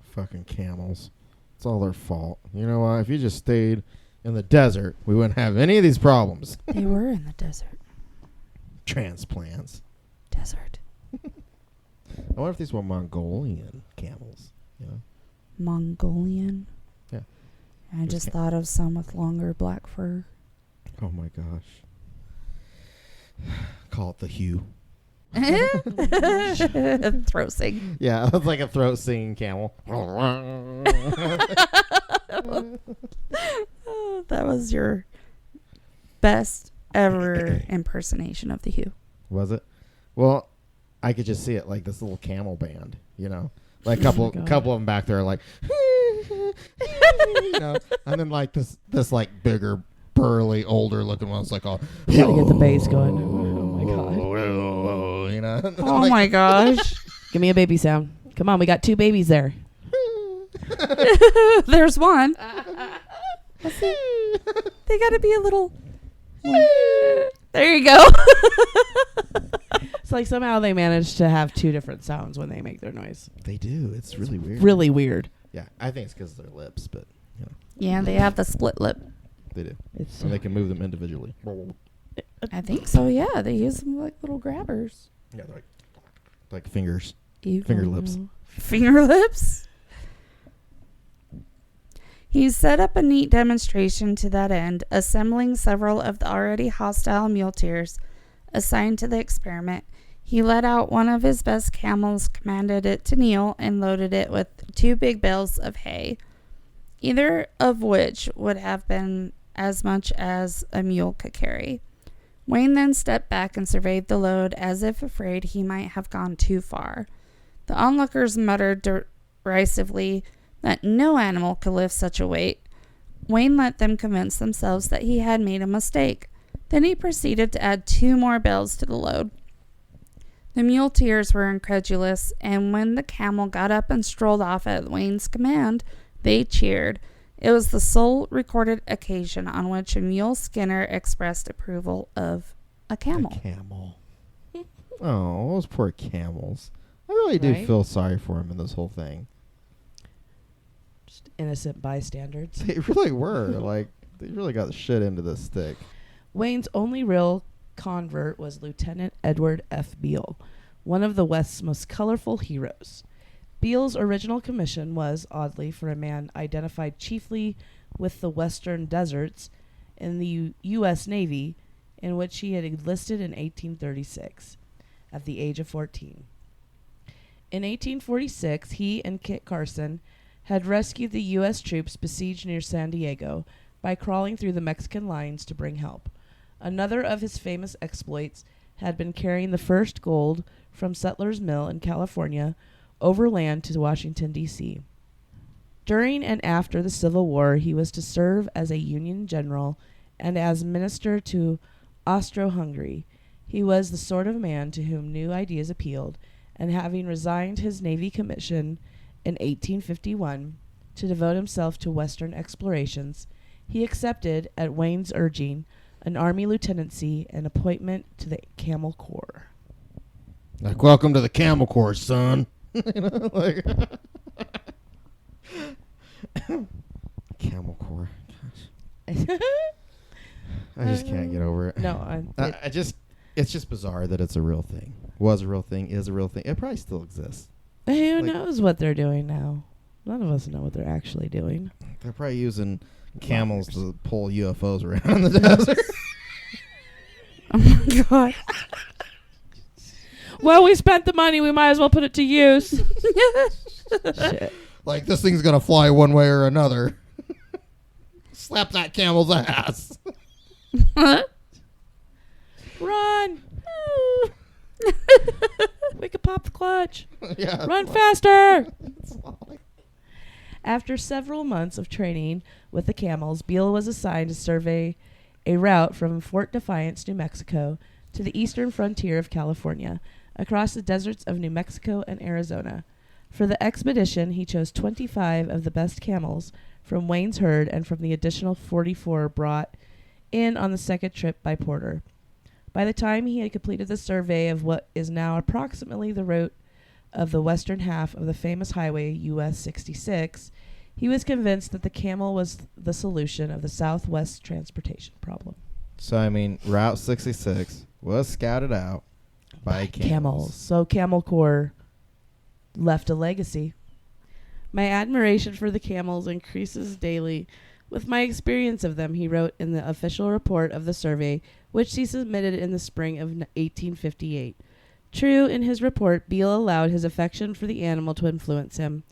Fucking camels. It's all their fault. You know what? If you just stayed in the desert, we wouldn't have any of these problems. They were in the desert. Transplants. Desert. I wonder if these were Mongolian camels. Mongolian? Yeah. I just thought of some with longer black fur. Oh my gosh. Call it the hue. Throat sing. Yeah, it's like a throat singing camel. Oh, that was your best ever impersonation of the Hue. Was it? Well, I could just see it like this little camel band, like a couple of them back there are like, and then like this like bigger, burly, older looking one's like all. Gotta get the bass going. Oh my god. Oh my gosh. Give me a baby sound. Come on, we got 2 babies there. There's one. They gotta be a little. There you go. It's like somehow they managed to have 2 different sounds when they make their noise. They do. It's really weird. Really weird. Yeah, I think it's because of their lips, but Yeah, they have the split lip. they do. It's And they can move them individually. I think so, yeah. They use them like little grabbers. Yeah, they're like fingers. evil. Finger lips. Finger lips? He set up a neat demonstration to that end, assembling several of the already hostile muleteers assigned to the experiment. He led out one of his best camels, commanded it to kneel, and loaded it with 2 big bales of hay, either of which would have been as much as a mule could carry. Wayne then stepped back and surveyed the load as if afraid he might have gone too far. The onlookers muttered derisively that no animal could lift such a weight. Wayne let them convince themselves that he had made a mistake. Then he proceeded to add 2 more bales to the load. The muleteers were incredulous, and when the camel got up and strolled off at Wayne's command, they cheered. It was the sole recorded occasion on which a mule skinner expressed approval of a camel. A camel. Oh, those poor camels. I really do Right? feel sorry for them in this whole thing. Just innocent bystanders. They really were. Like, they really got the shit into this stick. Wayne's only real convert was Lieutenant Edward F. Beale, one of the West's most colorful heroes. Beale's original commission was, oddly, for a man identified chiefly with the western deserts in the U.S. Navy, in which he had enlisted in 1836, at the age of 14. In 1846, he and Kit Carson had rescued the U.S. troops besieged near San Diego by crawling through the Mexican lines to bring help. Another of his famous exploits had been carrying the first gold from Settlers Mill in California overland to Washington, D.C. During and after the Civil War, he was to serve as a Union general and as minister to Austro-Hungary. He was the sort of man to whom new ideas appealed, and having resigned his Navy commission in 1851 to devote himself to Western explorations, he accepted, at Wayne's urging, an Army lieutenancy and appointment to the Camel Corps. Like, welcome to the Camel Corps, son. Camel core. Gosh. I just can't get over it. No, it's just bizarre that it's a real thing. Was a real thing, is a real thing. It probably still exists. who Like- knows what they're doing now? None of us know what they're actually doing. They're probably using camels to pull UFOs around in the desert. Oh my god. Well, we spent the money. We might as well put it to use. Shit. Like, this thing's going to fly one way or another. Slap that camel's ass. Run. We could pop the clutch. Yeah. Run faster. After several months of training with the camels, Beale was assigned to survey a route from Fort Defiance, New Mexico, to the eastern frontier of California, across the deserts of New Mexico and Arizona. For the expedition, he chose 25 of the best camels from Wayne's herd and from the additional 44 brought in on the second trip by Porter. By the time he had completed the survey of what is now approximately the route of the western half of the famous highway US 66, he was convinced that the camel was the solution of the Southwest transportation problem. So, I mean, Route 66 was scouted out by camels. So Camel Corps left a legacy. My admiration for the camels increases daily with my experience of them, he wrote in the official report of the survey, which he submitted in the spring of 1858. True, in his report, Beale allowed his affection for the animal to influence him.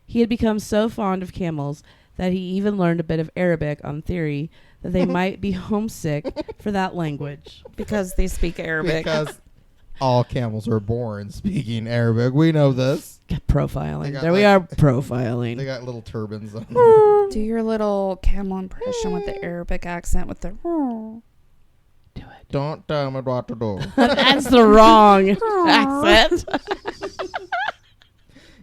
He had become so fond of camels that he even learned a bit of Arabic on theory that they might be homesick for that language. Because they speak Arabic. Because all camels are born speaking Arabic. We know this. Profiling. There like- we are, profiling. They got little turbans on. Do your little camel impression with the Arabic accent with the... Do it. Don't tell me what to do. That's the wrong accent.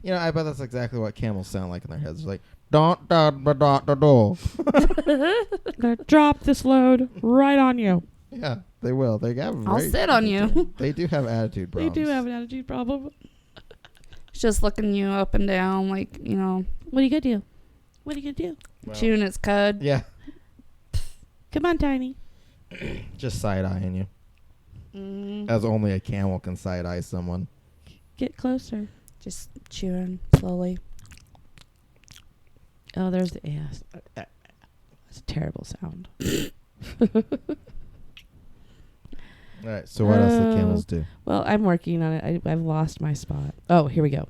You know, I bet that's exactly what camels sound like in their heads. It's like, don't tell me what to do. I'm gonna drop this load right on you. Yeah, they will. They have. I'll sit on you. They do have attitude problems. They do have an attitude problem. It's just looking you up and down like, What are you gonna do? What are you gonna do? Well, chewing its cud. yeah, Come on, Tiny. just side eyeing you, as only a camel can side eye someone. Get closer. Just chewing slowly. Oh, there's the ass. That's a terrible sound. All right. So what else do camels do? Well, I'm working on it. I've lost my spot. Oh, here we go.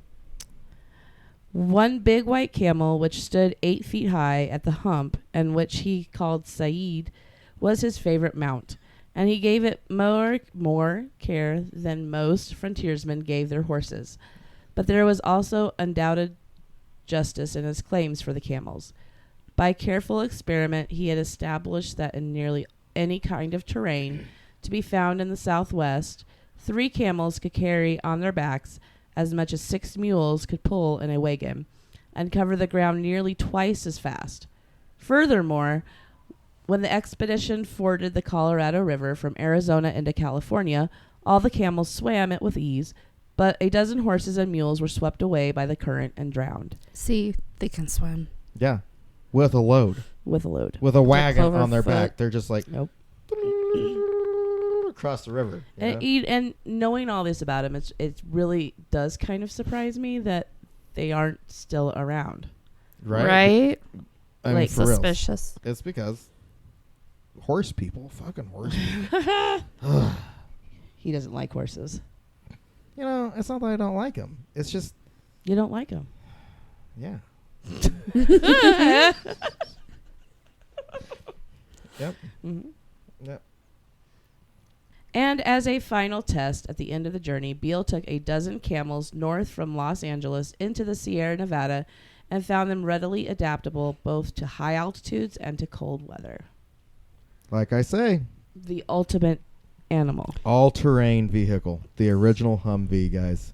One big white camel, which stood 8 feet high at the hump, and which he called Saeed, was his favorite mount, and he gave it more care than most frontiersmen gave their horses. But there was also undoubted justice in his claims for the camels. By careful experiment, he had established that in nearly any kind of terrain to be found in the Southwest, 3 camels could carry on their backs as much as 6 mules could pull in a wagon, and cover the ground nearly twice as fast. Furthermore, when the expedition forded the Colorado River from Arizona into California, all the camels swam it with ease, but a dozen horses and mules were swept away by the current and drowned. See, they can swim. Yeah, with a load, With a load. with a wagon on their Cloverfoot. back. They're just like Nope. across the river. you know? And knowing all this about him, it really does kind of surprise me that they aren't still around. Right? I mean, Like, for real. Suspicious. It's because horse people, fucking horse people. He doesn't like horses. You know, it's not that I don't like them. It's just, You don't like him. yeah. Yep. Mm-hmm. Yep. And as a final test at the end of the journey, Beale took a dozen camels north from Los Angeles into the Sierra Nevada and found them readily adaptable both to high altitudes and to cold weather. Like I say, The ultimate animal. all-terrain vehicle, the original Humvee, guys.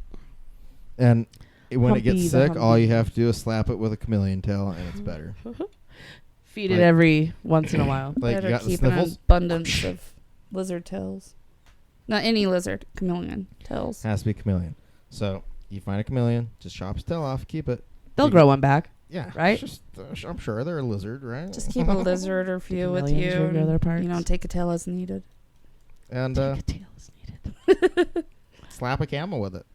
And when it Humvee, gets the sick, all you Humvee. have to do is slap it with a chameleon tail, and it's better. Feed Like- it every once in a while. Like, you Better got the keep an sniffles? abundance of lizard tails. Not any lizard, chameleon tails. Has to be chameleon. So you find a chameleon, just chop his tail off, keep it. They'll You- grow one back. Yeah. Right? Just, I'm sure they're a lizard, right? Just keep a lizard or few with Chameleons you. regrow their parts. Take a tail as needed. And Take a tail is needed. slap a camel with it.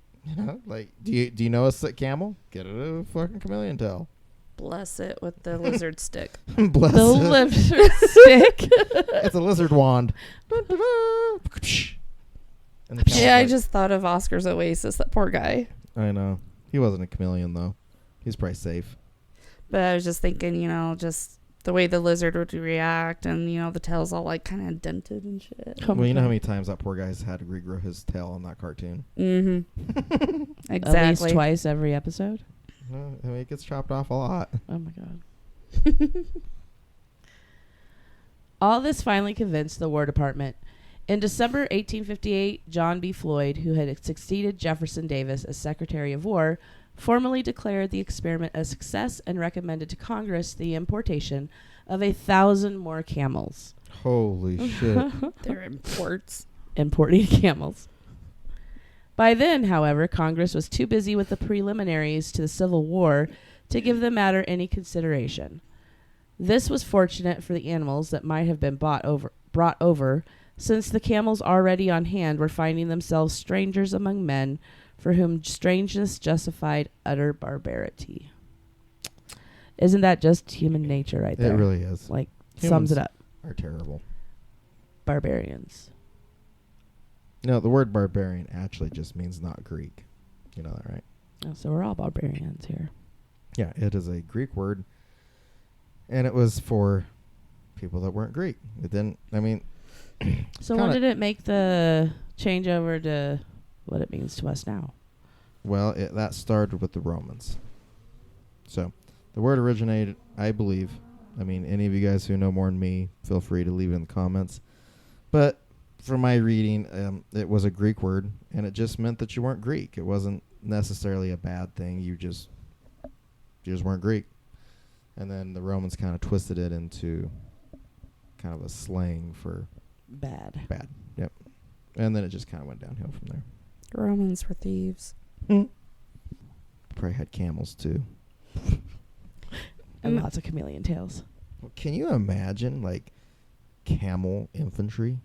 Like, do you know a sick camel? Get it a fucking chameleon tail. Bless it with the lizard stick. Bless The it. lizard stick. It's a lizard wand. And the camel's Yeah, I like- just thought of Oscar's Oasis, that poor guy. I know. He wasn't a chameleon, though. He's probably safe. But I was just thinking, just the way the lizard would react, and the tail's all like kind of dented and shit. Oh my Well, you know how God. many times that poor guy's had to regrow his tail on that cartoon? Mm-hmm. At Exactly. least twice every episode. I mean, it gets chopped off a lot. Oh my God. All this finally convinced the War Department. In December 1858, John B. Floyd, who had succeeded Jefferson Davis as Secretary of War, formally declared the experiment a success and recommended to Congress the importation of 1,000 more camels. Holy shit. They're imports. Importing camels. By then, however, Congress was too busy with the preliminaries to the Civil War to give the matter any consideration. This was fortunate for the animals that might have been brought over, since the camels already on hand were finding themselves strangers among men, for whom strangeness justified utter barbarity. Isn't that just human nature right It there? really is. Like, Humans sums it up. are terrible. Barbarians. No, the word barbarian actually just means not Greek. You know that, right? Oh, so we're all barbarians here. Yeah, it is a Greek word. And it was for people that weren't Greek. It didn't, I mean... So when kinda- did it make the change over to what it means to us now? Well, that started with the Romans. So, the word originated, I believe, I mean, any of you guys who know more than me, feel free to leave it in the comments. But from my reading, it was a Greek word, and it just meant that you weren't Greek. It wasn't necessarily a bad thing. You just weren't Greek. And then the Romans kind of twisted it into kind of a slang for Bad. bad. Yep. And then it just kind of went downhill from there. Romans were thieves. Probably had camels too. And Mm. lots of chameleon tails. Can you imagine, like, camel infantry?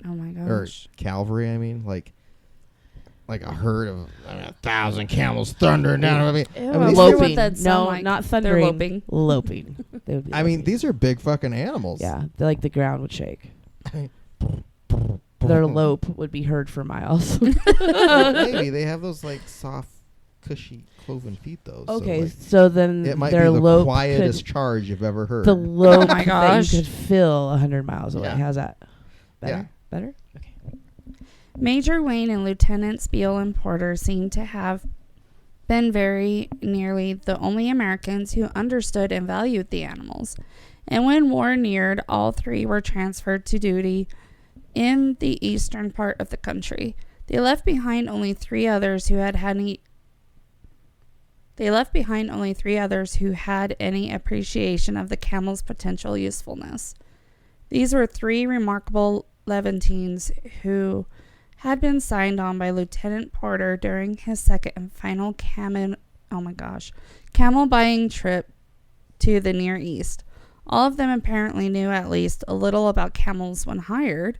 Oh my Or gosh. cavalry, I mean, like a herd of 1,000 camels thundering down. I mean, Ew, I I mean, wonder these what Loping. that'd sound No, like. not They're thundering. loping. Loping. They would be I mean, loping. these are big fucking animals. Yeah, like the ground would shake. Their lope would be heard for miles. Maybe they have those like soft, cushy cloven feet though. Okay, so, so then like, it might their be the lope quietest could, charge you've ever heard. the lope my that gosh. you could fill 100 miles away. Yeah. How's that? Better? Yeah. Better? Okay. Major Wayne and Lieutenants Beale and Porter seem to have been very nearly the only Americans who understood and valued the animals. And when war neared, all three were transferred to duty in the eastern part of the country. They left behind only three others who had any appreciation of the camel's potential usefulness. These were three remarkable Levantines who had been signed on by Lieutenant Porter during his second and final camel buying trip to the Near East. All of them apparently knew at least a little about camels when hired,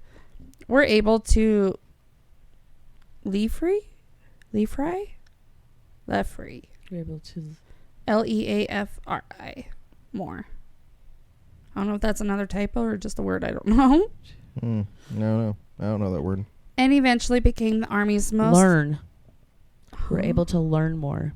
were able to leafry You're able to. Leafri more. I don't know if that's another typo or just a word I don't know. No, I don't know that word. And eventually became the Army's most... Learn. We're able to learn more.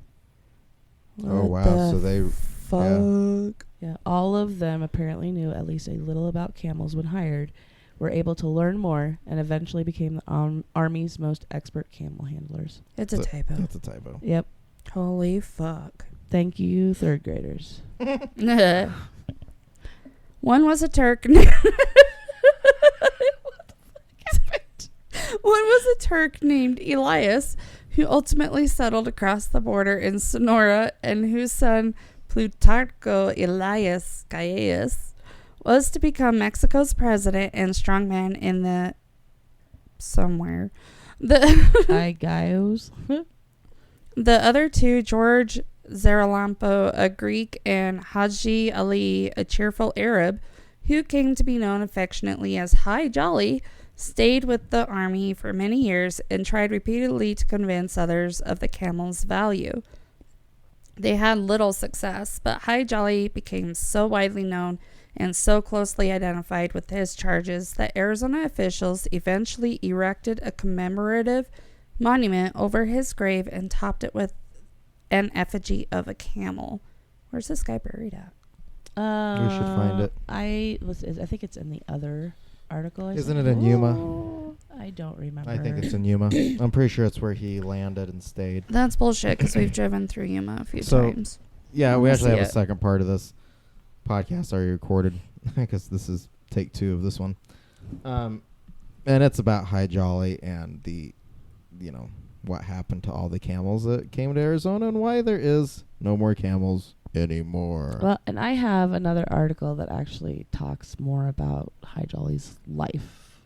Oh What wow! the So they fuck? Yeah, all of them apparently knew at least a little about camels when hired, were able to learn more, and eventually became the Army's most expert camel handlers. It's a typo. That's a typo. Yep. Holy fuck. Thank you, third graders. One was a Turk. One was a Turk named Elias, who ultimately settled across the border in Sonora, and whose son Plutarco Elias Calles was to become Mexico's president and strongman in the Hi, guys. The other two, George Zaralampo, a Greek, and Haji Ali, a cheerful Arab, who came to be known affectionately as Hi Jolly, stayed with the army for many years and tried repeatedly to convince others of the camel's value. They had little success, but Hi Jolly became so widely known and so closely identified with his charges that Arizona officials eventually erected a commemorative monument over his grave and topped it with an effigy of a camel. Where's this guy buried at? We should find it. I think it's in the other article. Isn't it in Yuma? I don't remember. I think it's in Yuma. I'm pretty sure it's where he landed and stayed. That's bullshit because we've driven through Yuma a few times. Yeah, we I actually see have a it. second part of this podcast already recorded because this is take 2 of this one. And it's about Hi Jolly and the, what happened to all the camels that came to Arizona and why there is no more camels anymore. Well, and I have another article that actually talks more about Hi Jolly's life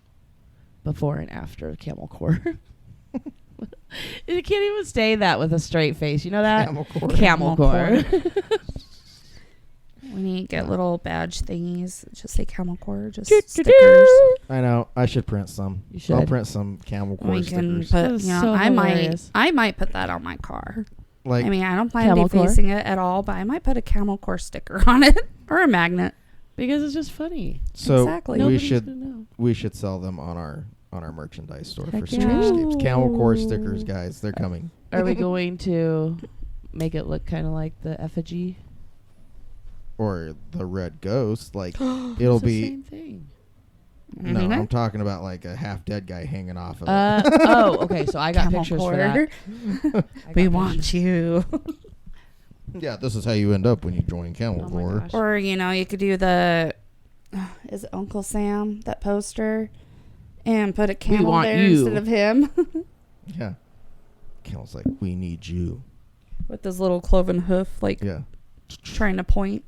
before and after Camel Corps. You can't even say that with a straight face. You know that? Camel Corps. Camel Corps. We need to get little badge thingies. Just say Camel Corps. Just stickers. I know. I should print some. You should. I'll print some Camel Corps We can stickers. put, That is so I hilarious. might put that on my car. Like, I mean, I don't plan Camel on Corps? defacing it at all, but I might put a Camel Corps sticker on it or a magnet. Because it's just funny. so Exactly. we Nobody's should gonna know. sell them on our merchandise store Heck for yeah. Streetscapes. Camel Corps stickers, guys. They're coming. Are we going to make it look kind of like the effigy? Or the red ghost. Like, it'll It's the be... same thing. No, Mhm. I'm talking about like a half dead guy hanging off of it. Okay. So I got Camel pictures Corps. for that. I got We want pictures. you. Yeah, this is how you end up when you join Camel Oh my Corps. gosh. Or, you could do the, is it Uncle Sam, that poster, and put a camel want there you. instead of him Yeah. Camel's like, we need you. with his little cloven hoof, like Yeah. trying to point.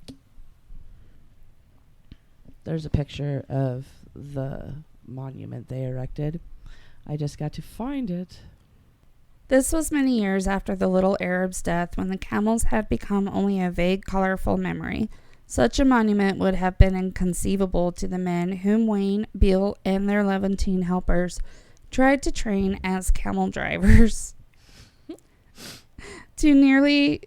There's a picture of the monument they erected. I just got to find it. This was many years after the little Arab's death, when the camels had become only a vague, colorful memory. Such a monument would have been inconceivable to the men whom Wayne, Beale, and their Levantine helpers tried to train as camel drivers. To nearly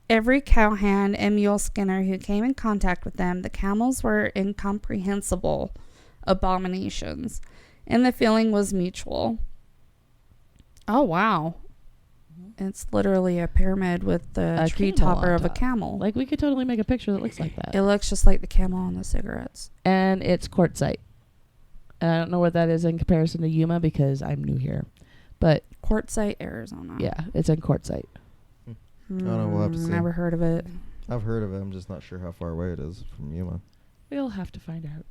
every cowhand and mule skinner who came in contact with them, the camels were incomprehensible abominations, and the feeling was mutual. Oh, wow. It's literally a pyramid with the A tree camel topper on of a top. camel. Like, we could totally make a picture that looks like that. It looks just like the camel on the cigarettes. And it's quartzite. And I don't know what that is in comparison to Yuma because I'm new here. But Quartzsite, Arizona. yeah, it's in quartzite. Oh, no, we'll have to see. Never heard of it. I've heard of it. I'm just not sure how far away it is from Yuma. We'll have to find out.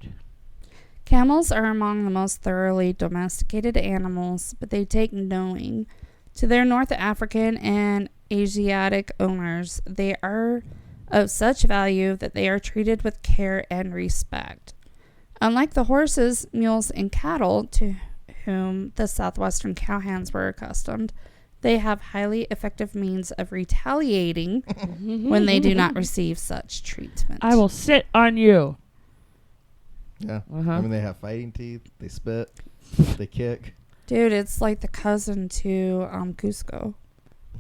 Camels are among the most thoroughly domesticated animals, but they take knowing. To their North African and Asiatic owners, they are of such value that they are treated with care and respect. Unlike the horses, mules, and cattle to whom the southwestern cowhands were accustomed, they have highly effective means of retaliating when they do not receive such treatment. I will sit on you. Yeah. Uh-huh. I mean, they have fighting teeth. They spit. They kick. Dude, it's like the cousin to Cusco,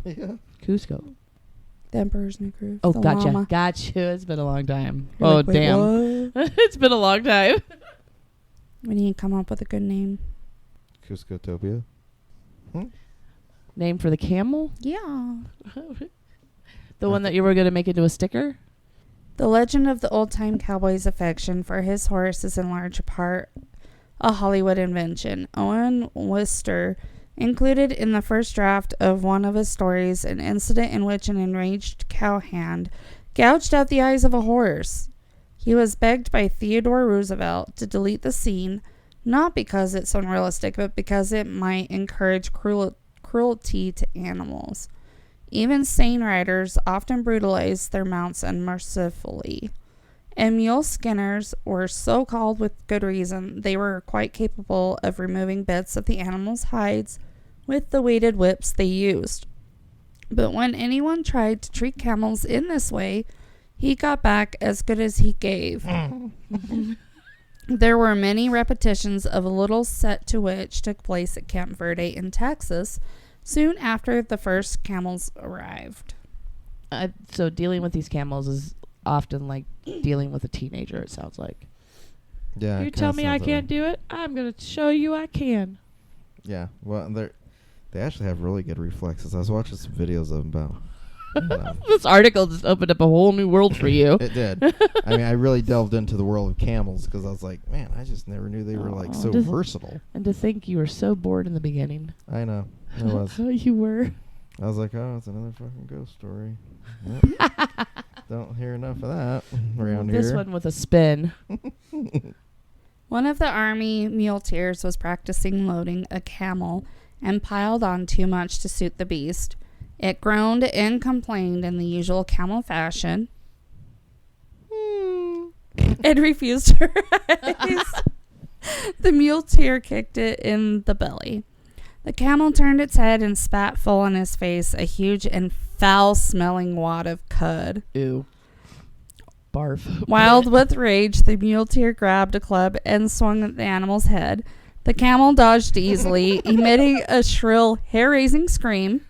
Yeah. Cusco. the Emperor's New Groove. Oh, the gotcha. llama. Gotcha. It's been a long time. You're Oh, like, "Wait, damn. what?" It's been a long time. We need to come up with a good name. Cuscotopia. Name for the camel? Yeah. The one that you were going to make into a sticker? The legend of the old-time cowboy's affection for his horse is in large part a Hollywood invention. Owen Wister included in the first draft of one of his stories an incident in which an enraged cowhand gouged out the eyes of a horse. He was begged by Theodore Roosevelt to delete the scene, not because it's unrealistic, but because it might encourage cruelty to animals. Even sane riders often brutalize their mounts unmercifully. And mule skinners were so called with good reason. They were quite capable of removing bits of the animal's hides with the weighted whips they used. But when anyone tried to treat camels in this way, he got back as good as he gave. There were many repetitions of a little set to which took place at Camp Verde in Texas soon after the first camels arrived. So dealing with these camels is often like dealing with a teenager, it sounds like. Yeah. You tell me I can't do it, I'm going to show you I can. Yeah. Well, they actually have really good reflexes. I was watching some videos of them about. This article just opened up a whole new world for you. It did. I mean, I really delved into the world of camels because I was like, man, I just never knew they were like so versatile. And to think you were so bored in the beginning. I know. I was. You were. I was like, oh, it's another fucking ghost story. Yep. Don't hear enough of that around here. This one with a spin. One of the army muleteers was practicing loading a camel and piled on too much to suit the beast. It groaned and complained in the usual camel fashion. It refused to rise. The muleteer kicked it in the belly. The camel turned its head and spat full in his face a huge and foul-smelling wad of cud. Ew. Barf. Wild with rage, the muleteer grabbed a club and swung at the animal's head. The camel dodged easily, emitting a shrill, hair-raising scream,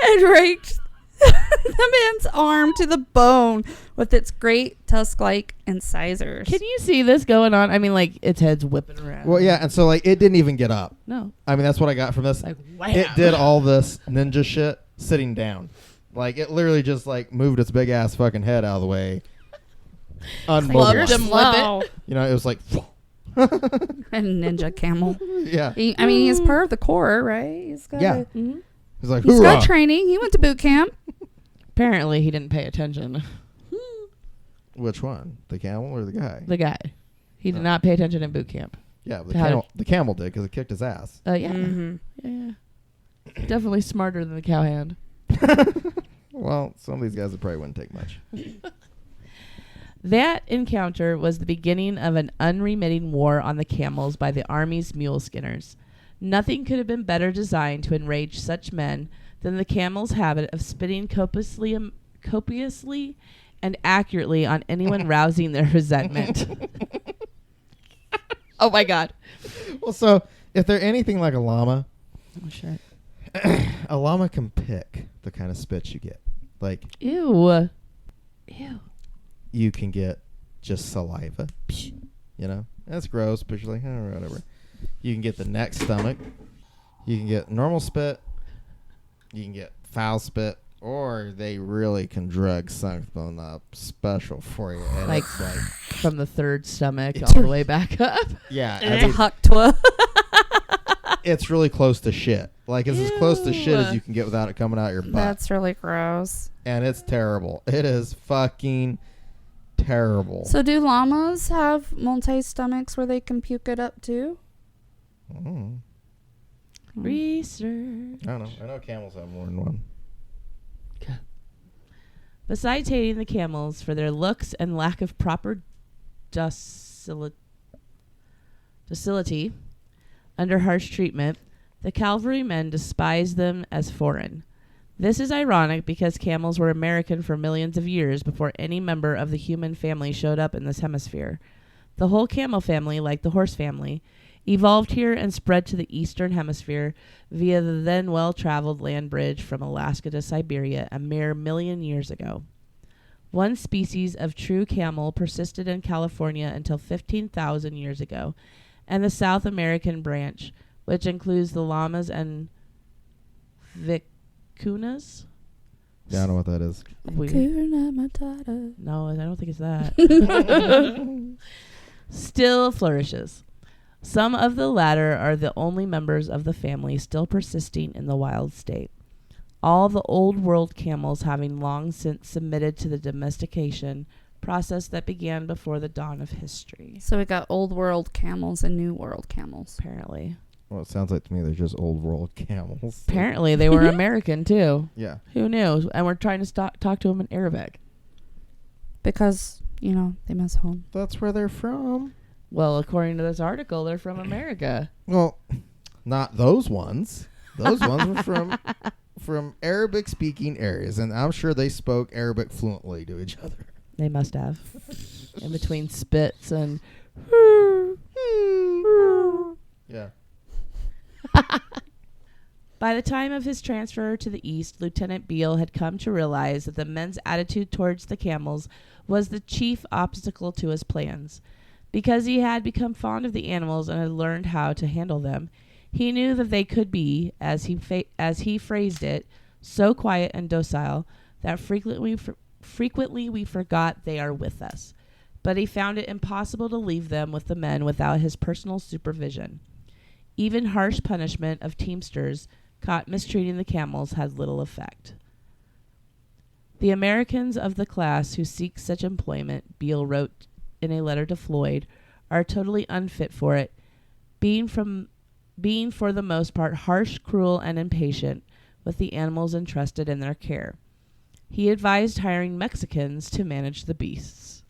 and raked the man's arm to the bone with its great tusk-like incisors. Can you see this going on? I mean, like, its head's whipping around. Well, yeah, and so, like, it didn't even get up. No. I mean, that's what I got from this. Like, wham. It did all this ninja shit sitting down. Like, it literally just, like, moved its big-ass fucking head out of the way. Clubbed him Slow. with it. You know, it was like... A ninja camel. Yeah. I mean, he's part of the Corps, right? He's got Yeah. Mm-hmm. He's like, He's hoorah! got training. He went to boot camp. Apparently, he didn't pay attention. Which one? The camel or the guy? The guy. He did not pay attention in boot camp. Yeah, How the camel did because it kicked his ass. Yeah. Mm-hmm. Yeah. Definitely smarter than the cowhand. Well, some of these guys it probably wouldn't take much. That encounter was the beginning of an unremitting war on the camels by the Army's mule skinners. Nothing could have been better designed to enrage such men than the camel's habit of spitting copiously and accurately on anyone rousing their resentment. Oh my God. Well, so if they're anything like a llama, Oh, shit. a llama can pick the kind of spit you get. Like, Ew. Ew. you can get just saliva. You know? That's gross, but you're like, oh, whatever. You can get the neck, stomach. You can get normal spit. You can get foul spit. Or they really can drug something up special for you. And Like, it's like, from the third stomach all the way back up. yeah. I mean, Hucktwa. it's really close to shit. Like, it's as close to shit as you can get without it coming out your butt. That's really gross. And it's terrible. It is fucking terrible. So do llamas have multi-stomachs where they can puke it up too? Mm. Research. I don't know. I know camels have more than one. Besides hating the camels for their looks and lack of proper docility under harsh treatment, the cavalrymen despised them as foreign. This is ironic because camels were American for millions of years before any member of the human family showed up in this hemisphere. The whole camel family, like the horse family, evolved here and spread to the eastern hemisphere via the then well-traveled land bridge from Alaska to Siberia a mere million years ago. One species of true camel persisted in California until 15,000 years ago, and the South American branch, which includes the llamas and vicunas. Yeah, I don't know what that is. Weird. Hakuna Matata. No, I don't think it's that. Still flourishes. Some of the latter are the only members of the family still persisting in the wild state. All the old world camels having long since submitted to the domestication process that began before the dawn of history. So we got old world camels and new world camels. Apparently. Well, it sounds like to me they're just old world camels. Apparently they were American too. Yeah. Who knew? And we're trying to talk to them in Arabic. Because, you know, they miss home. That's where they're from. Well, according to this article, they're from America. Well, not those ones. Those ones were from Arabic-speaking areas, and I'm sure they spoke Arabic fluently to each other. They must have. In between spits and... Yeah. By the time of his transfer to the east, Lieutenant Beale had come to realize that the men's attitude towards the camels was the chief obstacle to his plans. Because he had become fond of the animals and had learned how to handle them, he knew that they could be, as he phrased it, so quiet and docile that frequently we forgot they are with us. But he found it impossible to leave them with the men without his personal supervision. Even harsh punishment of teamsters caught mistreating the camels had little effect. The Americans of the class who seek such employment, Beale wrote in a letter to Floyd, are totally unfit for it, being for the most part harsh, cruel, and impatient with the animals entrusted in their care. He advised hiring Mexicans to manage the beasts.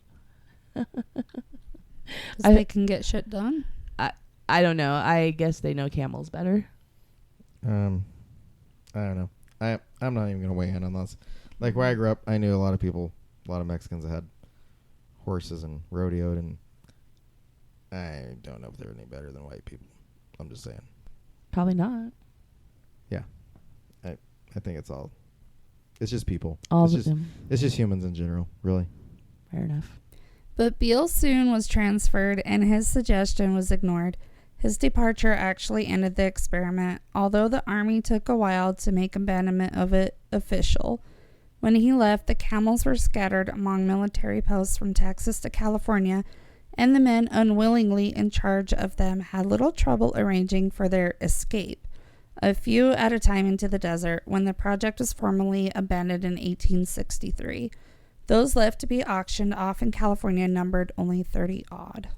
They can get shit done. I don't know. I guess they know camels better. I don't know. I'm not even gonna weigh in on this. Like where I grew up, I knew a lot of people, a lot of Mexicans that had horses and rodeoed, and I don't know if they're any better than white people. I'm just saying. Probably not. Yeah, I think it's just people. All it's of just, them. It's just humans in general, really. Fair enough. But Beale soon was transferred, and his suggestion was ignored. His departure actually ended the experiment, although the Army took a while to make abandonment of it official. When he left, the camels were scattered among military posts from Texas to California, and the men unwillingly in charge of them had little trouble arranging for their escape, a few at a time into the desert, when the project was formally abandoned in 1863. Those left to be auctioned off in California numbered only 30-odd.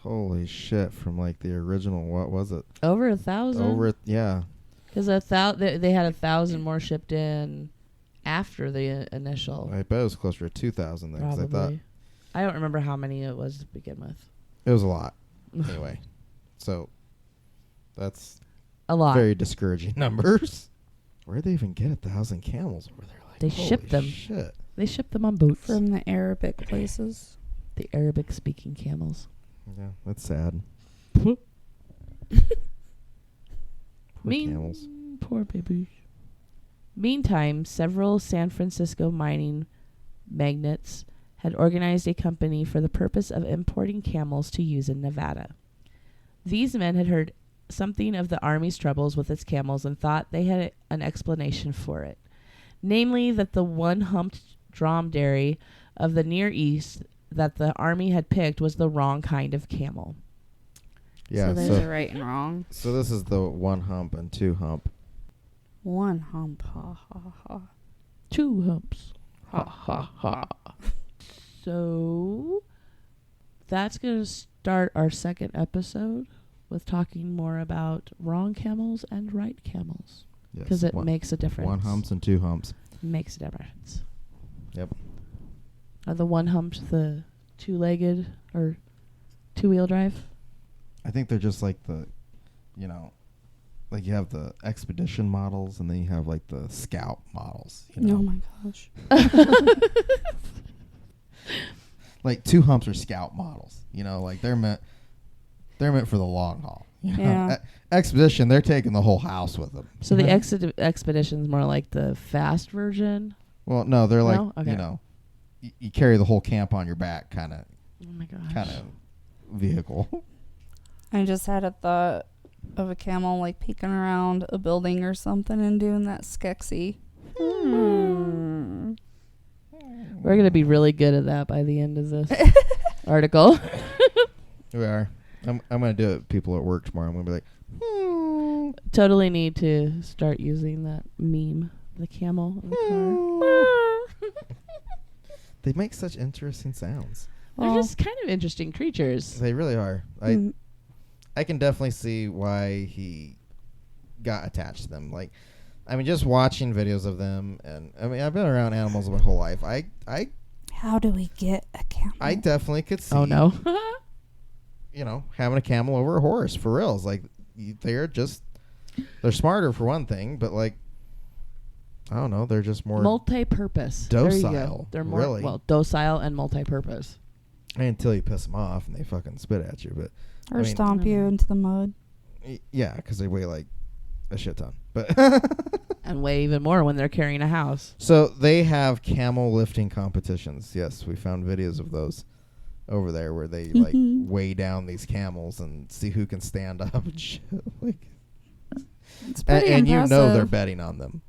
Holy shit! From like the original, what was it? Over 1,000. Yeah. Because they had 1,000 more shipped in after the initial. I bet it was closer to 2,000 then. 'Cause Probably. I don't remember how many it was to begin with. It was a lot. Anyway, so that's A lot. very discouraging numbers. Where'd they even get 1,000 camels over there? Like, They holy shipped them. Shit. They shipped them on boats. From the Arabic places. The Arabic-speaking camels. Yeah, that's sad. Poor camels. Poor babies. Meantime, several San Francisco mining magnates had organized a company for the purpose of importing camels to use in Nevada. These men had heard something of the Army's troubles with its camels and thought they had an explanation for it, namely that the one-humped dromedary of the Near East that the Army had picked was the wrong kind of camel. Yeah, so there's a right and wrong. So this is the one hump and two hump. One hump, ha ha ha. 2 humps. Ha ha ha. So that's going to start our second episode with talking more about wrong camels and right camels. Because it makes a difference. One humps and two humps. Makes a difference. Yep. Are the one humped the two-legged or two-wheel drive? I think they're just like the, like you have the expedition models and then you have like the scout models. Oh my gosh. Like two humps are scout models. Like they're meant for the long haul. Yeah. Expedition, they're taking the whole house with them. So the expedition's more like the fast version? Well, no, they're like, Okay. You carry the whole camp on your back kind of Oh my gosh. vehicle. I just had a thought of a camel like peeking around a building or something and doing that skexy. We're going to be really good at that by the end of this article. We are. I'm going to do it with people at work tomorrow. I'm going to be like, Totally need to start using that meme, the camel in the car. They make such interesting sounds. They're just kind of interesting creatures. They really are. I can definitely see why he got attached to them. Like, just watching videos of them, and I've been around animals my whole life. How do we get a camel? I definitely could see. Oh no. Having a camel over a horse for reals. Like, they're smarter for one thing, but like, I don't know. They're just more Multi-purpose. There you go. docile. They're more Really? docile and multi-purpose. Until you piss them off and they fucking spit at you. But Or I mean, stomp you into the mud. yeah, because they weigh like a shit ton. But And weigh even more when they're carrying a house. so they have camel lifting competitions. Yes, we found videos of those over there where they like weigh down these camels and see who can stand up and shit. Like, It's pretty and you impressive. know they're betting on them.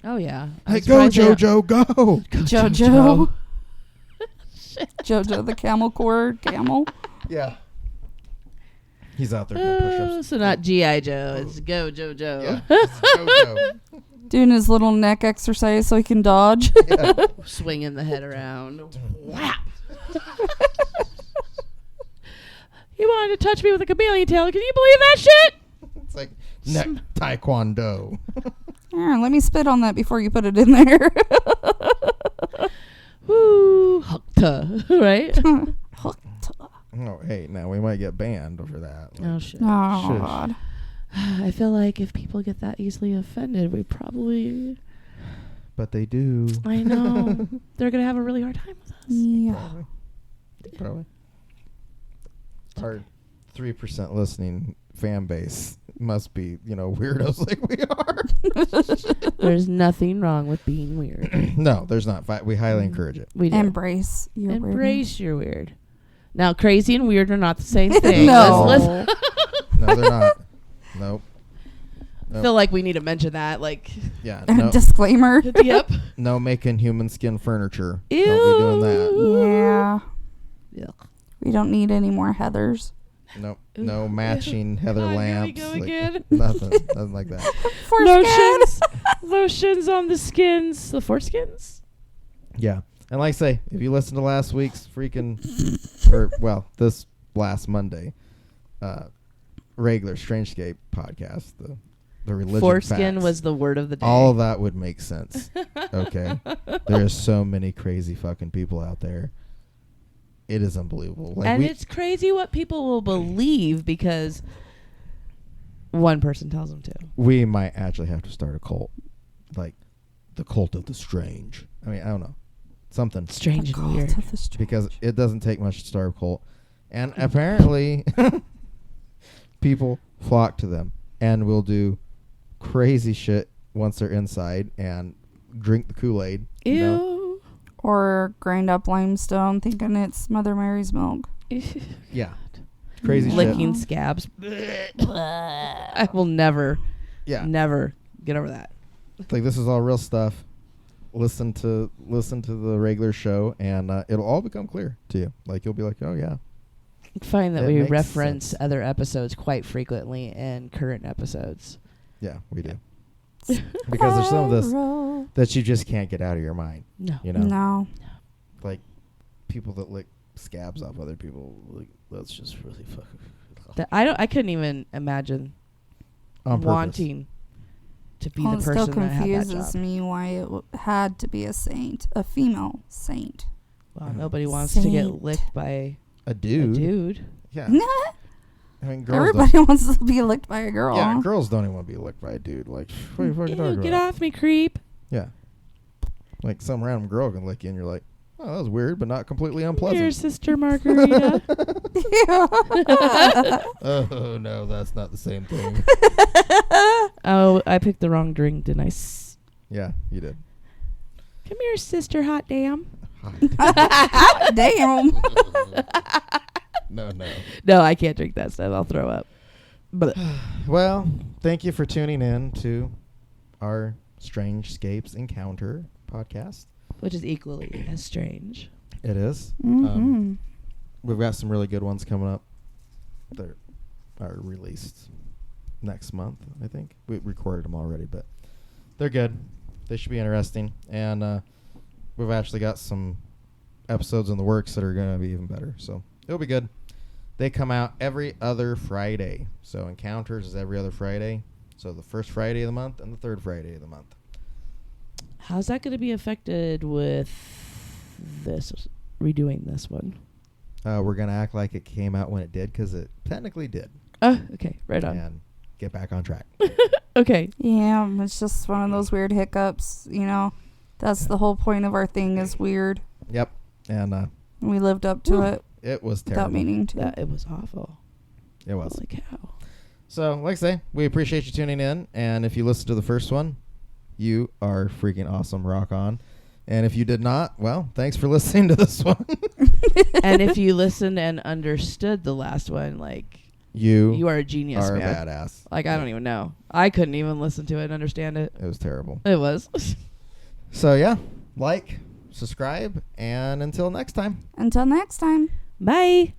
Oh, yeah. Hey, go, Jojo, go! Jojo. Jojo the camel cord camel. Yeah. He's out there doing push-ups. So not G.I. Joe. It's Go Jojo. Yeah, it's Jojo. Doing his little neck exercise so he can dodge. Yeah. Swinging the head around. Whap! He wanted to touch me with a chameleon tail. Can you believe that shit? It's like neck taekwondo. Here, let me spit on that before you put it in there. Woo. Hukta. Right? Oh, hey, now we might get banned over that. Like, Oh, shit. Oh, Shush. God. I feel like if people get that easily offended, we probably... but they do. I know. They're going to have a really hard time with us. Yeah. Probably. Our 3% listening fan base must be, weirdos like we are. There's nothing wrong with being weird. No, there's not. We highly encourage it. We do. Embrace your Embrace your weird. Now, crazy and weird are not the same thing. No. Let's No, they're not. Nope. I feel like we need to mention that. Like, Yeah. weirdness. No, Disclaimer. yep. no making human skin furniture. Ew. Don't be doing that. Yeah. Yuck. We don't need any more Heathers. Nope. Ooh. No matching heather God, here we lamps. go like, again. Nothing like that. Lotions. Lotions on the skins. The foreskins? Yeah. And like I say, if you listen to last week's freaking, this last Monday, regular Strangescape podcast, the religion Foreskin facts, was the word of the day. all of that would make sense. Okay. There are so many crazy fucking people out there. It is unbelievable. Like and it's crazy what people will believe because one person tells them to. we might actually have to start a cult. Like the cult of the strange. I mean, I don't know. Something. Strange and weird. Because it doesn't take much to start a cult. And apparently people flock to them and will do crazy shit once they're inside and drink the Kool-Aid. Ew. You know? Or grind up limestone thinking it's Mother Mary's milk. Yeah. Crazy shit. Licking scabs. I will never get over that. Like this is all real stuff. Listen to the regular show and it'll all become clear to you. Like you'll be like, "Oh yeah." I find that It we makes reference sense. other episodes quite frequently in current episodes. Yeah, we do. Because there's some of this Quarrel. that you just can't get out of your mind, No. you know? No. Like people that lick scabs off other people, like that's just really fucking I couldn't even imagine on purpose. wanting to be Well, the it still person that had that confuses job. me why it had to be a saint, a female saint. Well, nobody wants to get Saint. licked by A dude. a dude. Yeah. I mean, girls Everybody don't. wants to be licked by a girl. Yeah, girls don't even want to be licked by a dude. Like, what are you fucking Ew, talking get about? off me, creep. Yeah. Like some random girl can lick you and you're like, oh, that was weird, but not completely unpleasant. Here, Sister Margarita. Oh, no, that's not the same thing. Oh, I picked the wrong drink, didn't I? Yeah, you did. Come here, Sister Hot Damn. Damn. No. No, I can't drink that stuff. I'll throw up. But Well, thank you for tuning in to our Strangescapes Encounter podcast. which is equally as strange. It is. Mm-hmm. We've got some really good ones coming up that are released next month, I think. We recorded them already, but they're good. They should be interesting. And we've actually got some episodes in the works that are going to be even better. So it'll be good. They come out every other Friday. So Encounters is every other Friday. So the first Friday of the month and the third Friday of the month. How's that going to be affected with this, redoing this one? We're going to act like it came out when it did because it technically did. Oh, okay. Right on. And get back on track. Okay. Yeah, it's just one of those weird hiccups, you know. That's the whole point of our thing is weird. Yep. And We lived up to it it was without terrible. meaning to. Yeah, it was awful. It was. Holy cow. So, like I say, we appreciate you tuning in. And if you listened to the first one, you are freaking awesome. Rock on. And if you did not, well, thanks for listening to this one. And if you listened and understood the last one, like, you are a genius, are man. a badass. Like, I don't even know. I couldn't even listen to it and understand it. It was terrible. It was. So, yeah, like, subscribe, and until next time. Until next time. Bye.